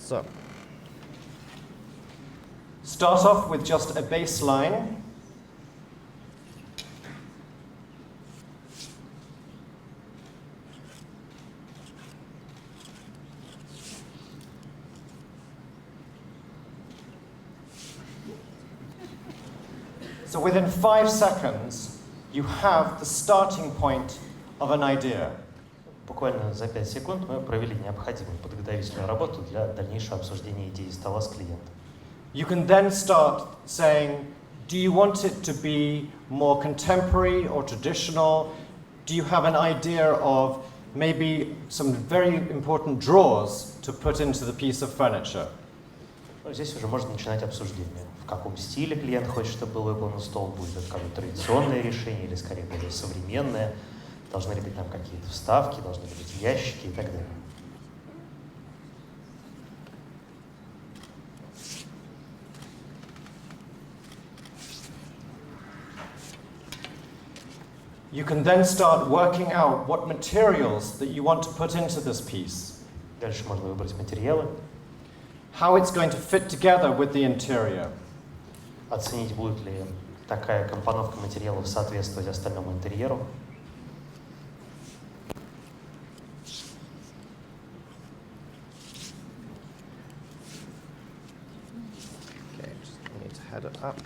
So, start off with just a baseline. So within 5 seconds, you have the starting point of an idea. Буквально за 5 секунд мы провели необходимую подготовительную работу для дальнейшего обсуждения идеи стола с клиентом. You can then start saying, do you want it to be more contemporary or traditional? Do you have an idea of maybe some very important drawers to put into the piece of furniture? Ну, здесь уже можно начинать обсуждение. В каком стиле клиент хочет, чтобы был выполнен стол, будет это какое-то традиционное решение или скорее более современное. Должны ли быть там какие-то вставки, должны ли быть ящики и так далее. You can then start working out what materials that you want to put into this piece. Дальше можно выбрать материалы, How it's going to fit together with the interior. оценить, будет ли такая компоновка материалов соответствовать остальному интерьеру. Okay, just need to head it up.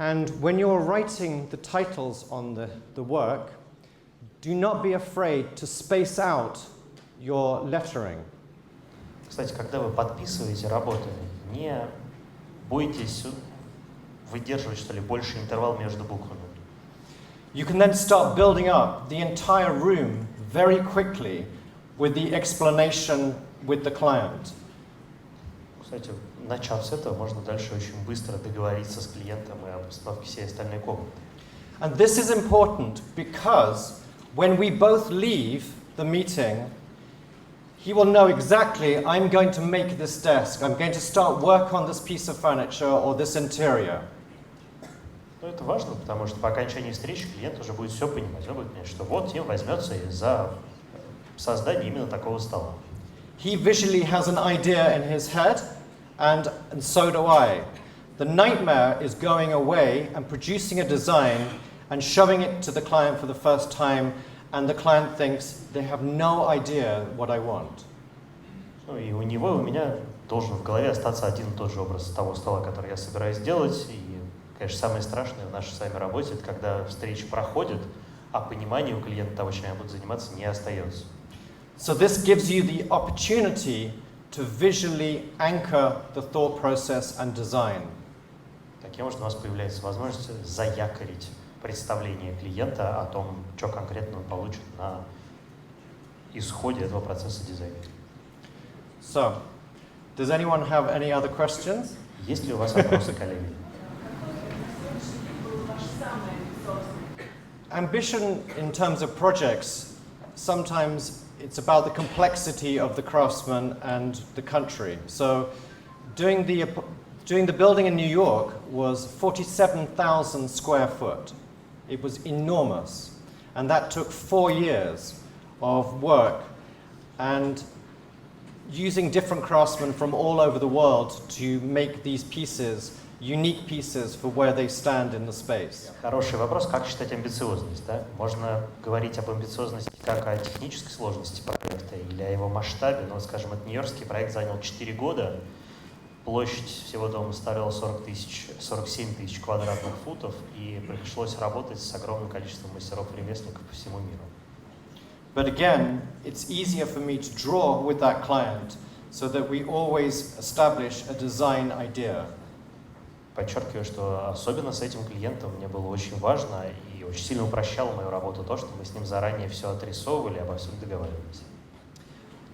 And when you're writing the titles on the work, do not be afraid to space out your lettering. Кстати, когда вы подписываете работы, не бойтесь выдерживать, что ли, больший интервал между буквами. You can then start building up the entire room very quickly with the explanation with the client. Кстати, начав с этого, можно дальше очень быстро договориться с клиентом и об обстановке всей остальной комнаты. And this is important because when we both leave the meeting, he will know exactly, I'm going to make this desk, I'm going to start work on this piece of furniture or this interior. Но это важно, потому что по окончании встречи клиент уже будет все понимать. Он будет понимать, что вот Тим возьмется за создание именно такого стола. He visually has an idea in his head, and so do I. The nightmare is going away and producing a design and showing it to the client for the first time, and the client thinks they have no idea what I want. Ну и у него, и у меня должен в голове остаться один и тот же образ того стола, который я собираюсь сделать. И, конечно, самое страшное в нашей с вами работе, это когда встреча проходит, а понимания у клиента того, чем я буду заниматься, не остается. So this gives you the opportunity to visually anchor the thought process and design. Таким образом, у нас появляется возможность заякорить представление клиента о том, что конкретно он получит на исходе этого процесса дизайна. So, does anyone have any other questions? Есть ли у вас вопросы, коллеги? Ambition in terms of projects, sometimes it's about the complexity of the craftsman and the country. So doing the building in New York was 47,000 square foot. It was enormous. And that took 4 years of work and using different craftsmen from all over the world to make these pieces, unique pieces for where they stand in the space. Хороший вопрос, как считать амбициозность, да? Можно говорить об амбициозности как о технической сложности проекта или о его масштабе, но, скажем, этот нью-йоркский проект занял 4 года, площадь всего дома составляла 47 тысяч квадратных футов, и пришлось работать с огромным количеством мастеров-ремесленников по всему миру. But again, it's easier for me to draw with that client so that we always establish a design idea. Подчеркиваю, что особенно с этим клиентом мне было очень важно и очень сильно упрощало мою работу то, что мы с ним заранее все отрисовывали, обо всем договаривались.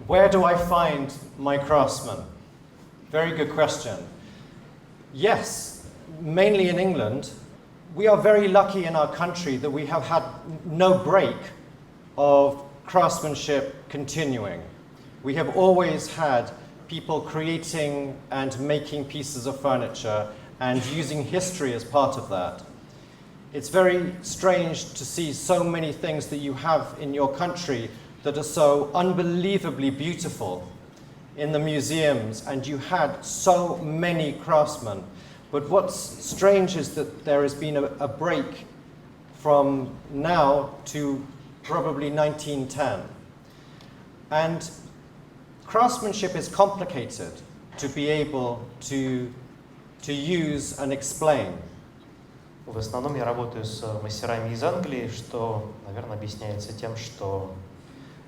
Where do I find my craftsmen? Very good question. Yes, mainly in England. We are very lucky in our country that we have had no break of craftsmanship continuing. We have always had people creating and making pieces of furniture and using history as part of that. It's very strange to see so many things that you have in your country that are so unbelievably beautiful in the museums, and you had so many craftsmen. But what's strange is that there has been a break from now to probably 1910. And craftsmanship is complicated to be able to use and explain. В основном я работаю с мастерами из Англии, что, наверное, объясняется тем, что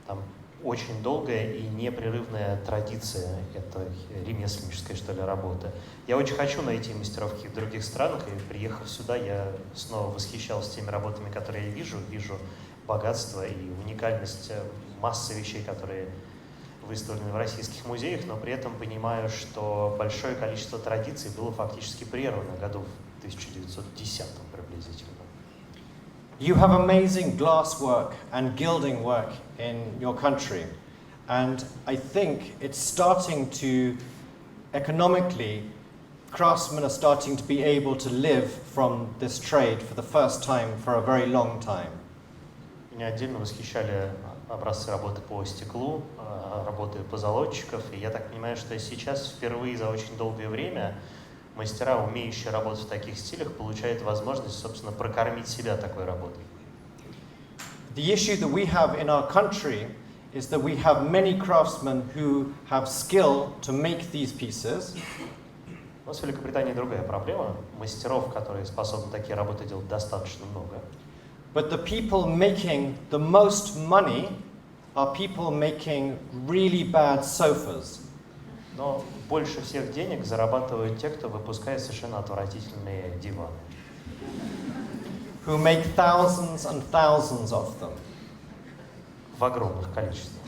там очень долгая и непрерывная традиция этой ремесленнической, что ли, работы. Я очень хочу найти мастеров в каких-то других странах, и приехав сюда, я снова восхищался теми работами, которые я вижу. Вижу богатство и уникальность массы вещей, которые выставлены в российских музеях, но при этом понимаю, что большое количество традиций было фактически прервано году в 1910 приблизительно. You have amazing glass work and gilding work in your country, and I think it's starting to, economically, craftsmen are starting to be able to live from this trade for the first time for a very long time. Меня отдельно восхищали образцы работы по стеклу, работы позолотчиков, и я так понимаю, что сейчас впервые за очень долгое время мастера, умеющие работать в таких стилях, получают возможность, собственно, прокормить себя такой работой. The issue that we have in our country is that we have many craftsmen who have skill to make these pieces. У нас в Великобритании другая проблема. Мастеров, которые способны такие работы делать, достаточно много. But the people making the most money are people making really bad sofas. Но больше всех денег зарабатывают те, кто выпускает совершенно отвратительные диваны. Who make thousands and thousands of them. В огромных количествах.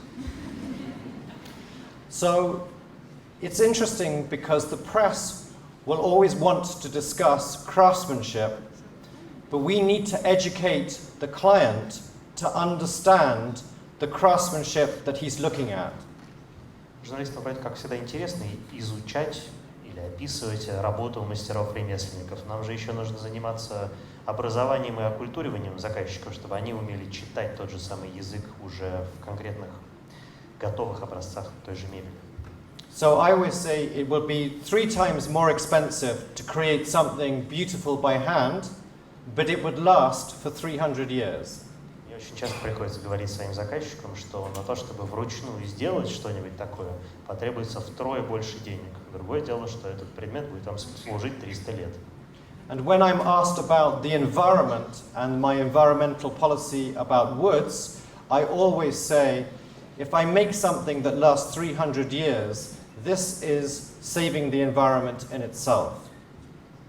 So it's interesting because the press will always want to discuss craftsmanship, but we need to educate the client to understand the craftsmanship that he's looking at. Журналистам вроде как всегда интересно изучать или описывать работу мастеров-ремесленников. Нам же еще нужно заниматься образованием и оккультуриванием заказчиков, чтобы они умели читать тот же самый язык уже в конкретных готовых образцах той же мебели. So I always say it will be 3 times more expensive to create something beautiful by hand, but it would last for 300 years. Мне очень часто приходится говорить своим заказчикам, что на то, чтобы вручную сделать что-нибудь такое, потребуется втрое больше денег. Другое дело, что этот предмет будет вам служить 300 лет. And when I'm asked about the environment and my environmental policy about woods, I always say, if I make something that lasts 300 years, this is saving the environment in itself.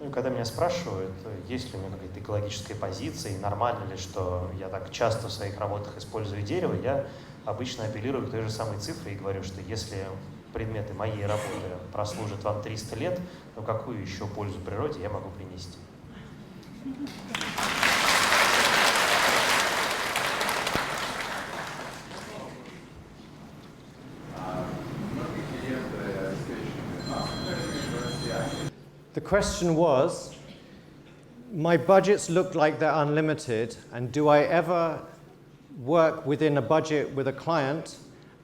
Ну, когда меня спрашивают, есть ли у меня какая-то экологическая позиция, и нормально ли, что я так часто в своих работах использую дерево, я обычно апеллирую к той же самой цифре и говорю, что если предметы моей работы прослужат вам 300 лет, то какую еще пользу природе я могу принести? The question was, my budgets look like they're unlimited, and do I ever work within a budget with a client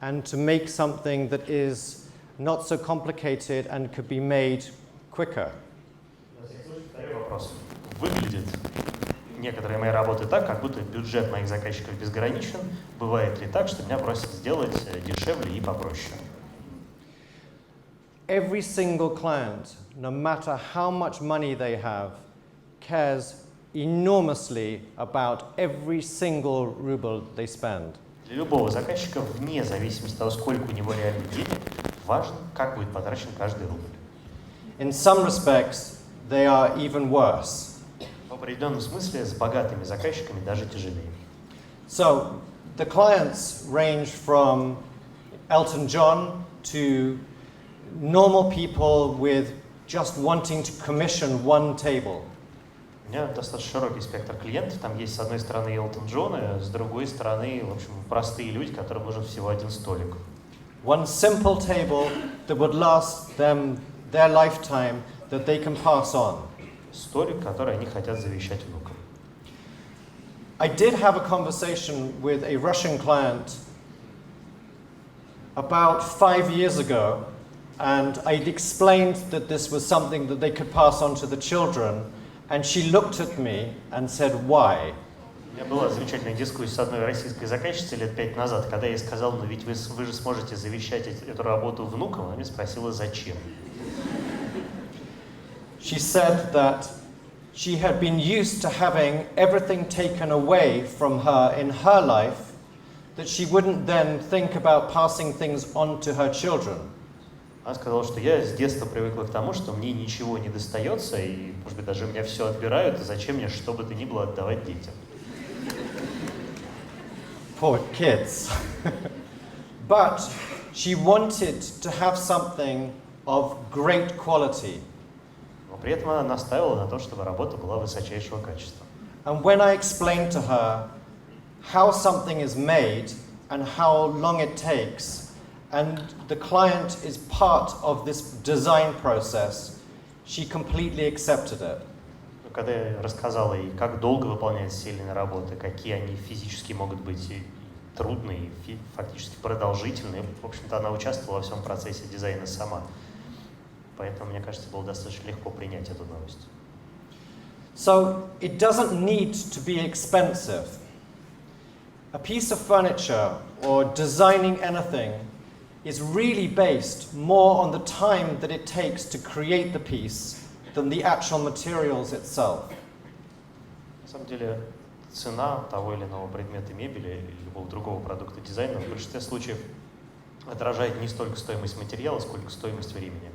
and to make something that is not so complicated and could be made quicker? Второй вопрос. Выглядит некоторые мои работы так, как будто бюджет моих заказчиков безграничен. Бывает ли так, что меня просят сделать дешевле и попроще? Every single client, no matter how much money they have, cares enormously about every single ruble they spend. Для любого заказчика, вне зависимости от того, сколько у него реально денег, важно, как будет потрачен каждый рубль. In some respects, they are even worse. В определенном смысле с богатыми заказчиками даже тяжелее. So, the clients range from Elton John to normal people with just wanting to commission one table. У меня достаточно широкий спектр клиентов. Там есть с одной стороны Элтон Джона, с другой стороны, в общем, простые люди, которым нужен всего один столик. One simple table that would last them their lifetime that they can pass on. Столик, который они хотят завещать внукам. I did have a conversation with a Russian client about 5 years ago, and I'd explained that this was something that they could pass on to the children, and she looked at me and said, "Why?" У меня была замечательная дискуссия с одной российской заказчицей лет 5 назад, когда я ей сказал, ну ведь вы же сможете завещать эту работу внукам, она меня спросила, зачем. She said that she had been used to having everything taken away from her in her life, that she wouldn't then think about passing things on to her children. Она сказала, что я с детства привыкла к тому, что мне ничего не достается, и, может быть, даже у меня все отбирают, и зачем мне что бы то ни было отдавать детям. Poor kids. But she wanted to have something of great quality. Но при этом она настаивала на том, чтобы работа была высочайшего качества. And when I explained to her how something is made and how long it takes, and the client is part of this design process, she completely accepted it. Когда я рассказала ей, как долго выполняются сильные работы, какие они физически могут быть и трудные, и фактически продолжительные, в общем-то, она участвовала во всем процессе дизайна сама. Поэтому, мне кажется, было достаточно легко принять эту новость. So, it doesn't need to be expensive. A piece of furniture or designing anything is really based more on the time that it takes to create the piece than the actual materials itself. На самом деле, цена того или иного предмета мебели или любого другого продукта дизайна в большинстве случаев отражает не столько стоимость материала, сколько стоимость времени.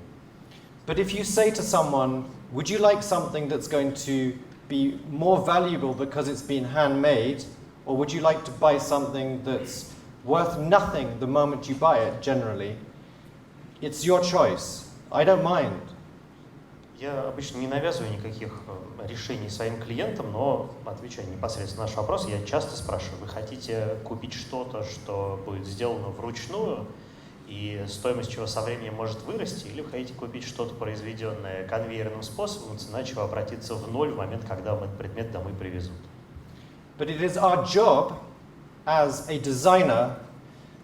But if you say to someone, would you like something that's going to be more valuable because it's been handmade, or would you like to buy something that's worth nothing the moment you buy it, generally, it's your choice. I don't mind. Я обычно не навязываю никаких решений своим клиентам, но, отвечая непосредственно на наш вопрос, я часто спрашиваю, вы хотите купить что-то, что будет сделано вручную, и стоимость чего со временем может вырасти, или вы хотите купить что-то, произведенное конвейерным способом, цена чего обратится в ноль в момент, когда вам этот предмет домой привезут. But it is our job as a designer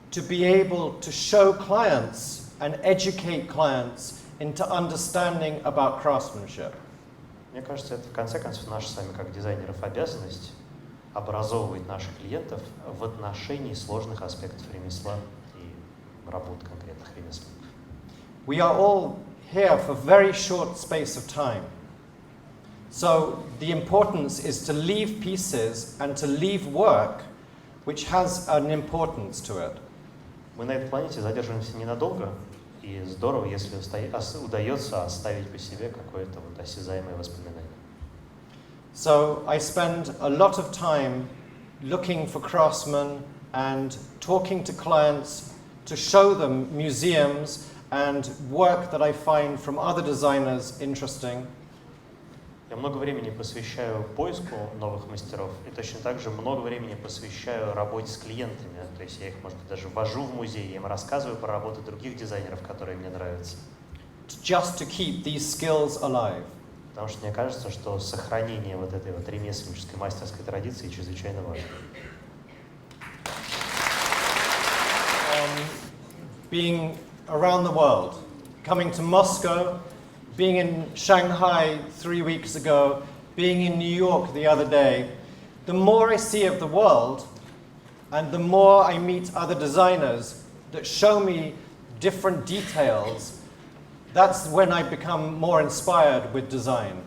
to be able to show clients and educate clients into understanding about craftsmanship. Мне кажется, это в конце концов наша с вами как дизайнеров обязанность образовывать наших клиентов в отношении сложных аспектов ремесла и работ конкретных ремесленников. We are all here for a very short space of time. So the importance is to leave pieces and to leave work which has an importance to it. Мы на этой планете задерживаемся ненадолго, и здорово, если удается оставить по себе какое-то вот осязаемое воспоминание. So I spend a lot of time looking for craftsmen and talking to clients to show them museums and work that I find from other designers interesting. Я много времени посвящаю поиску новых мастеров, и точно так же много времени посвящаю работе с клиентами. То есть я их, может быть, даже вожу в музей, я им рассказываю про работы других дизайнеров, которые мне нравятся. Just to keep these skills alive. Потому что мне кажется, что сохранение вот этой вот ремесленнической мастерской традиции чрезвычайно важно. Being around the world, coming to Moscow, being in Shanghai 3 weeks ago, being in New York the other day, the more I see of the world and the more I meet other designers that show me different details, that's when I become more inspired with design.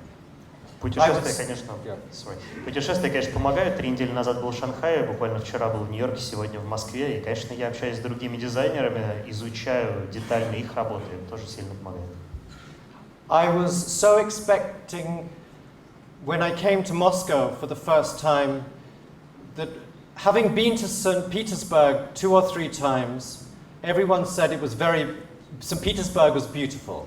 Путешествия, конечно, помогают. 3 недели назад был в Шанхае, буквально вчера был в Нью-Йорке, сегодня в Москве. И, конечно, я общаюсь с другими дизайнерами, изучаю детально их работы. Это тоже сильно помогает. I was so expecting, when I came to Moscow for the first time, that having been to St. Petersburg 2 or 3 times, everyone said it was St. Petersburg was beautiful.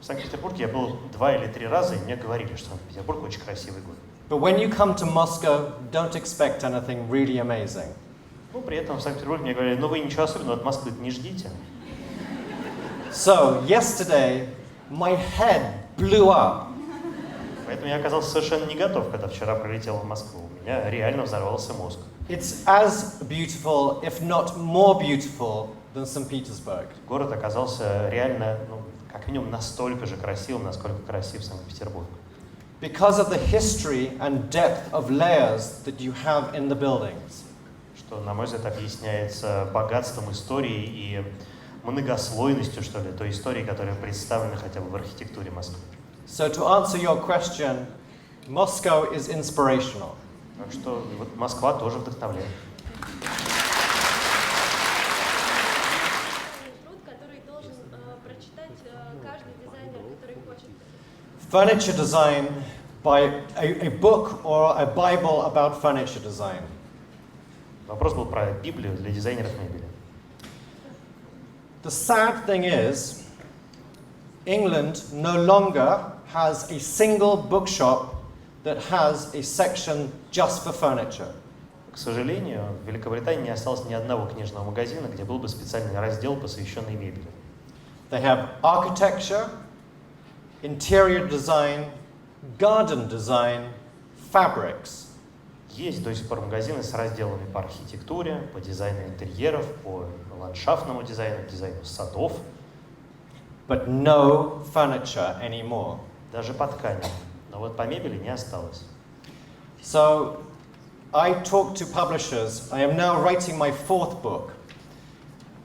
В Санкт-Петербурге я был 2 или 3 раза, и мне говорили, что Санкт-Петербург очень красивый город. But when you come to Moscow, don't expect anything really amazing. Ну, при этом в Санкт-Петербурге мне говорили, ну вы ничего особенного от Москвы не ждите. So, yesterday, my head blew up. Поэтому я оказался совершенно не готов, когда вчера прилетел в Москву. У меня реально взорвался мозг. It's as beautiful, if not more beautiful, than St. Petersburg. Город оказался реально, как минимум, настолько же красивым, насколько красив Санкт-Петербург. because of the history and depth of layers that you have in the buildings. Что, на мой взгляд, объясняется богатством истории и многослойностью, что ли, той истории, которая представлена хотя бы в архитектуре Москвы. So to answer your question, Moscow is inspirational. Так что вот Москва тоже вдохновляет. Furniture design by a book or a Bible about furniture design. Вопрос был про Библию для дизайнеров мебели. The sad thing is, England no longer has a single bookshop that has a section just for furniture. К сожалению, в Великобритании не осталось ни одного книжного магазина, где был бы специальный раздел, посвященный мебели. They have architecture, interior design, garden design, fabrics. Есть до сих пор магазины с разделами по архитектуре, по дизайну интерьеров, по ландшафтному дизайну, дизайну садов. But no furniture anymore. Даже по тканям. Но вот по мебели не осталось. So I talk to publishers. I am now writing my 4th book.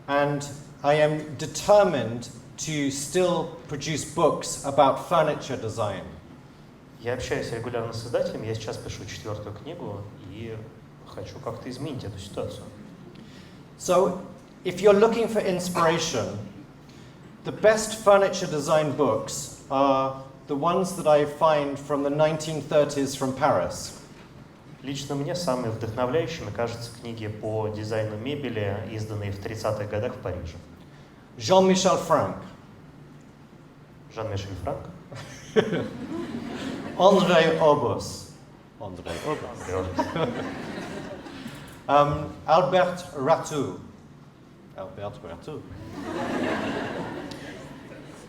And I am determined to still produce books about furniture design. Я общаюсь регулярно с издателями, я сейчас пишу 4-ю книгу и хочу как-то изменить эту ситуацию. So, if you're looking for inspiration, the best furniture design books are the ones that I find from the 1930s from Paris. Лично мне самыми вдохновляющими кажутся книги по дизайну мебели, изданные в 30-х годах в Париже. Jean-Michel Franck. Жан-Мишель Франк. André Obus. Albert Ratou.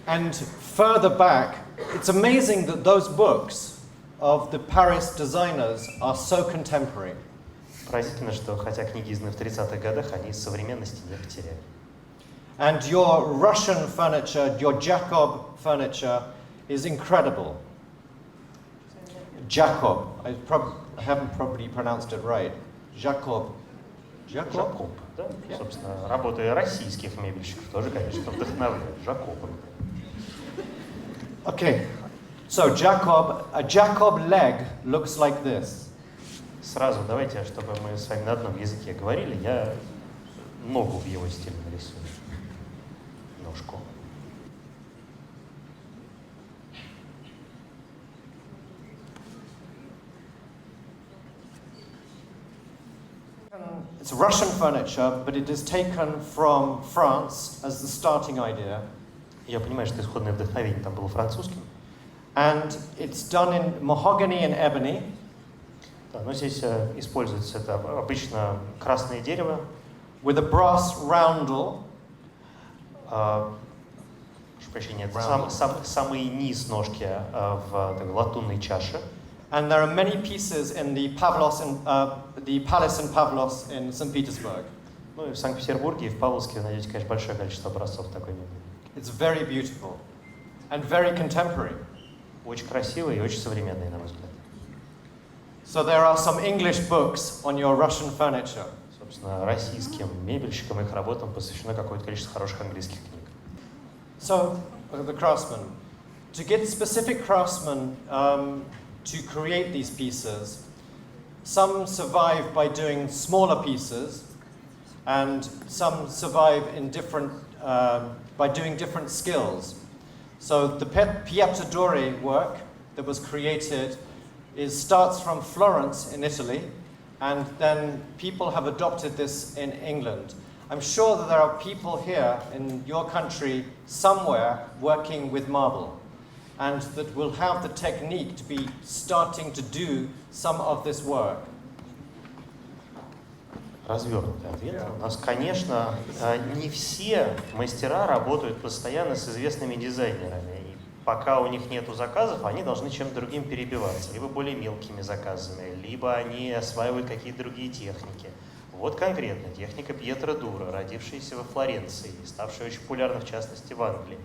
And further back, it's amazing that those books of the Paris designers are so contemporary. Поразительно, что хотя книги изданы в 30-х годах, они современности не потеряли. And your Russian furniture, your Jacob furniture, is incredible. Jacob. I haven't probably pronounced it right. Jacob. Жакоб, да? Yeah. Собственно, работы российских мебельщиков тоже, конечно, вдохновляют. Жакоб. Okay, so Jacob, a Jacob leg looks like this. Сразу давайте, чтобы мы с вами на одном языке говорили, я ногу в его стиле нарисую. Ножку. It's Russian furniture, but it is taken from France as the starting idea. Я понимаю, что исходное вдохновение там было французским. And it's done in mahogany and ebony. Да, но здесь используется это обычно красное дерево. With a brass roundel. Прошу прощения, это самый низ ножки в латунной чаше. And there are many pieces in the Pavlos and the Palace in Pavlos in St. Petersburg. Ну и в Санкт-Петербурге и в Павловске вы найдете, конечно, большое количество образцов такой мебели. It's very beautiful and very contemporary. Очень красивый и очень современный, на мой взгляд. So there are some English books on your Russian furniture. Собственно, российским мебельщикам и их работам посвящено какое-то количество хороших английских книг. So, the craftsmen. To get specific craftsmen to create these pieces, some survive by doing smaller pieces, and some survive in different, by doing different skills. So the Piattadori work that was created starts from Florence in Italy, and then people have adopted this in England. I'm sure that there are people here in your country somewhere working with marble, and that will have the technique to be starting to do some of this work. Развернутый ответ. У нас, конечно, не все мастера работают постоянно с известными дизайнерами. И пока у них нет заказов, они должны чем-то другим перебиваться. Либо более мелкими заказами, либо они осваивают какие-то другие техники. Вот конкретно техника Пьетро Дура, родившаяся во Флоренции, ставшая очень популярной, в частности, в Англии.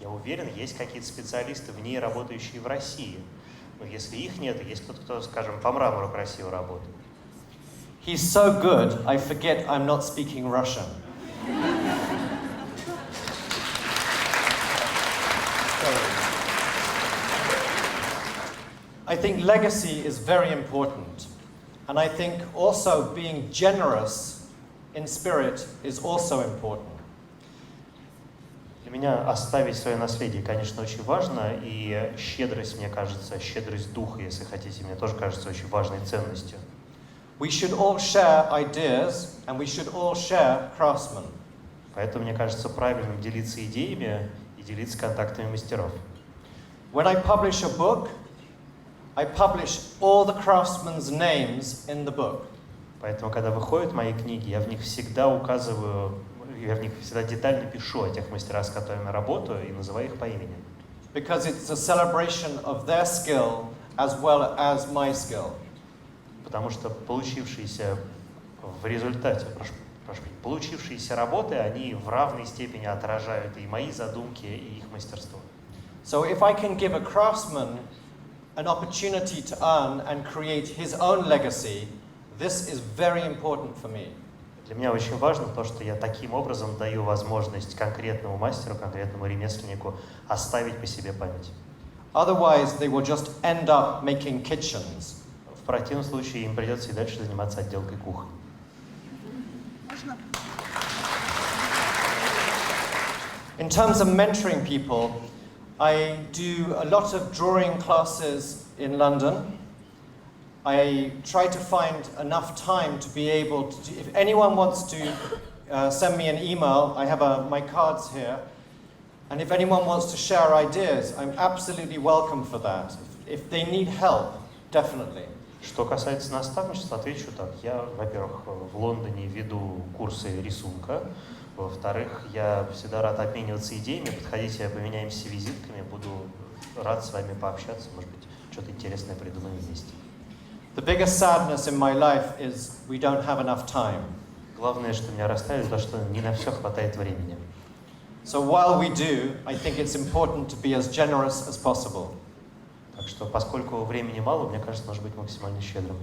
Я уверен, есть какие-то специалисты в ней, работающие в России. Но если их нет, есть кто-то, кто, скажем, по мрамору красиво работает. He's so good, I forget I'm not speaking Russian. I think legacy is very important. And I think also being generous in spirit is also important. Для меня оставить свое наследие, конечно, очень важно, и щедрость, мне кажется, щедрость духа, если хотите, мне тоже кажется очень важной ценностью. We should all share ideas, and we should all share craftsmen. Поэтому, мне кажется, правильным делиться идеями и делиться контактами мастеров. When I publish a book, I publish all the craftsmen's names in the book. Поэтому, когда выходят мои книги, я в них всегда указываю, я в них всегда детально пишу о тех мастерах, с которыми я работаю, и называю их по имени. Because it's a celebration of their skill as well as my skill. Потому что получившиеся работы, они в равной степени отражают и мои задумки, и их мастерство. So if I can give a craftsman an opportunity to earn and create his own legacy, this is very important for me. Для меня очень важно то, что я таким образом даю возможность конкретному мастеру, конкретному ремесленнику оставить по себе память. Otherwise, they will just end up making kitchens. В противном случае им придется и дальше заниматься отделкой кухни. In terms of mentoring people, I do a lot of drawing classes in London. I try to find enough time to be able to, if anyone wants to send me an email, I have my cards here. And if anyone wants to share ideas, I'm absolutely welcome for that. If they need help, definitely. Что касается наставничества, отвечу так. Я, во-первых, в Лондоне веду курсы рисунка. Во-вторых, я всегда рад обмениваться идеями. Подходите, поменяемся визитками. Буду рад с вами пообщаться. Может быть, что-то интересное придумаем вместе. The biggest sadness in my life is we don't have enough time. Главное, что меня расстраивает, то, что не на все хватает времени. So while we do, I think it's important to be as generous as possible. Так что, поскольку времени мало, мне кажется, нужно быть максимально щедрым.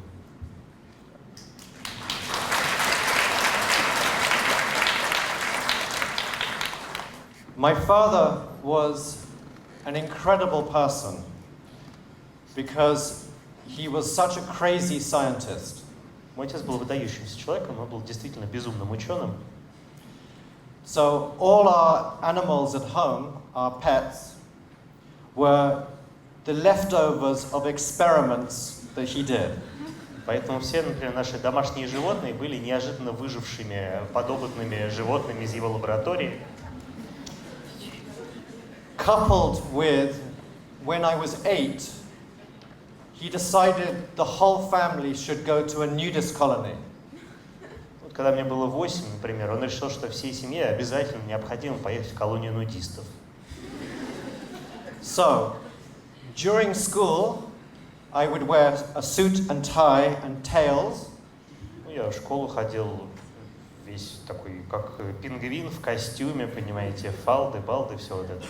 My father was an incredible person because he was such a crazy scientist. Мой отец был выдающимся человеком, он был действительно безумным ученым. So all our animals at home, our pets, were the leftovers of experiments that he did. Поэтому все, например, наши домашние животные были неожиданно выжившими подопытными животными из его лаборатории. Coupled with, when I was 8, he decided the whole family should go to a nudist colony. Вот когда мне было 8, например, он решил, что всей семье обязательно необходимо поехать в колонию нудистов. So, during school, I would wear a suit and tie and tails. Я в школу ходил весь такой, как пингвин в костюме, понимаете, фалды, балды, все вот это.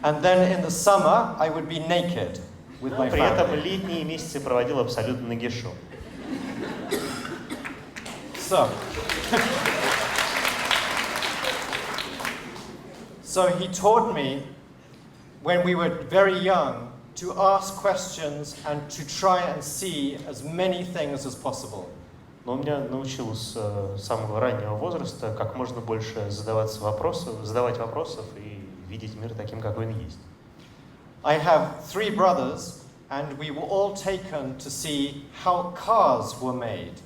And then in the summer, I would be naked with my При этом family. летние месяцы проводил абсолютно нагишом. So he taught me, when we were very young, to ask questions and to try and see as many things as possible. Но он меня научил с самого раннего возраста как можно больше задавать вопросов и видеть мир таким, какой он есть. I have 3 brothers, and we were all taken to see how cars were made.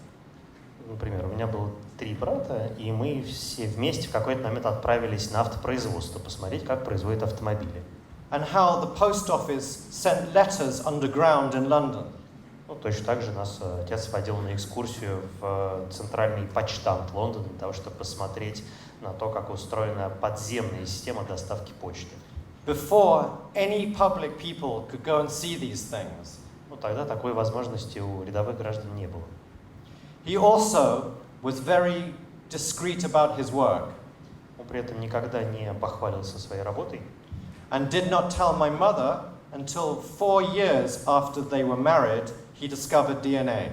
Например, у меня было 3 брата, и мы все вместе в какой-то момент отправились на автопроизводство, посмотреть, как производят автомобили. And how the post office sent letters underground in London. Ну, точно так же нас отец водил на экскурсию в центральный почтамт Лондона для того, чтобы посмотреть на то, как устроена подземная система доставки почты. Before any public people could go and see these things. Ну, тогда такой возможности у рядовых граждан не было. He also was very discreet about his work. Он при этом никогда не похвалился своей работой. And did not tell my mother until 4 years after they were married, he discovered DNA.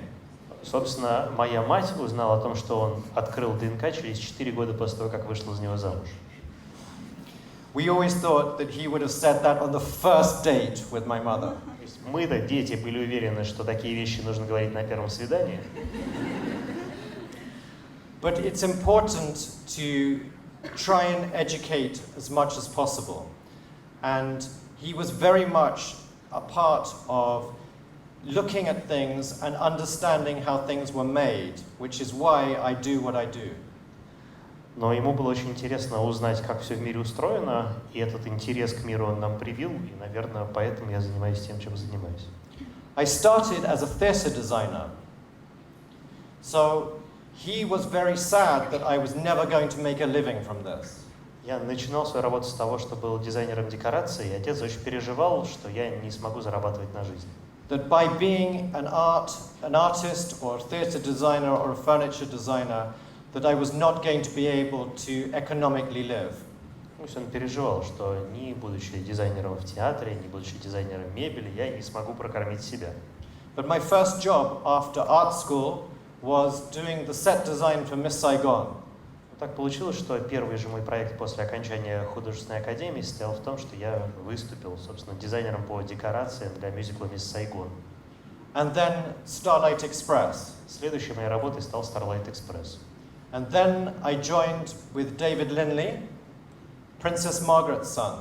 Собственно, моя мать узнала о том, что он открыл ДНК через 4 года после того, как вышла за него замуж. We always thought that he would have said that on the first date with my mother. Мы-то, дети, были уверены, что такие вещи нужно говорить на первом свидании. But it's important to try and educate as much as possible. And he was very much a part of looking at things and understanding how things were made, which is why I do what I do. Но ему было очень интересно узнать, как все в мире устроено, и этот интерес к миру он нам привил, и, наверное, поэтому я занимаюсь тем, чем занимаюсь. I started as a theatre designer. So he was very sad that I was never going to make a living from this. Я начинал свою работу с того, что был дизайнером декораций, и отец очень переживал, что я не смогу зарабатывать на жизнь. That by being an artist or a theatre designer or a furniture designer, that I was not going to be able to economically live. То есть он переживал, что не будучи дизайнером в театре, не будучи дизайнером мебели, я не смогу прокормить себя. But my first job after art school was doing the set design for Miss Saigon. Так получилось, что первый же мой проект после окончания художественной академии состоял в том, что я выступил, собственно, дизайнером по декорациям для мюзикла «Мисс Сайгон». And then Starlight Express. Следующей моей работой стал Starlight Express. And then I joined with David Linley, Princess Margaret's son.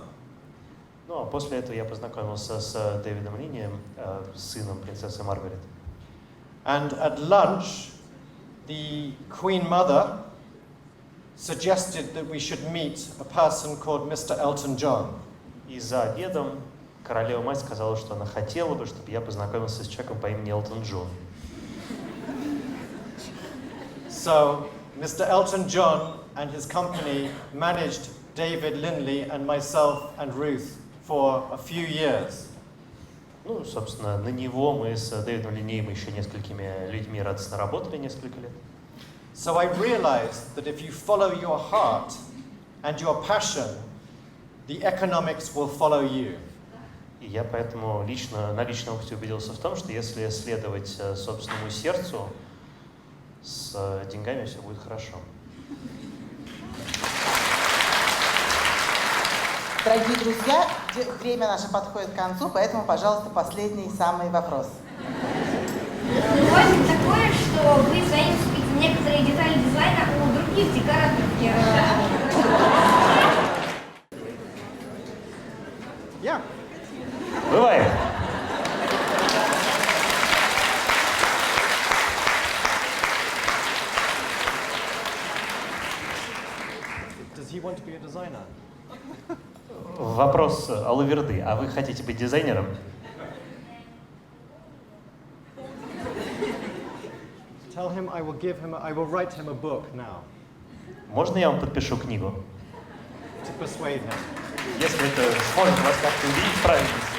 Ну, а после этого я познакомился с Дэвидом Линнием, сыном принцессы Маргарет. And at lunch, the Queen Mother suggested that we should meet a person called Mr. Elton John. И за обедом королева-мать сказала, что она хотела бы, чтобы я познакомился с человеком по имени Элтон Джон. So, Mr. Elton John and his company managed David Linley and myself and Ruth for a few years. Ну, собственно, на него мы с Дэвидом Линнеем и еще несколькими людьми радостно работали несколько лет. So I realized that if you follow your heart and your passion, the economics will follow you. И я поэтому на личном опыте убедился в том, что если следовать собственному сердцу, с деньгами все будет хорошо. Дорогие друзья, время наше подходит к концу, поэтому, пожалуйста, последний самый вопрос. Бывает такое, что вы заимствуете некоторые детали дизайна у других декораторов? Yeah. Бывает. Does he want to be a designer? Вопрос Алаверды. А вы хотите быть дизайнером? Tell him I will write him a book now. Можно я вам подпишу книгу? To persuade him. Если это сможет вас как-то убедить в правильности.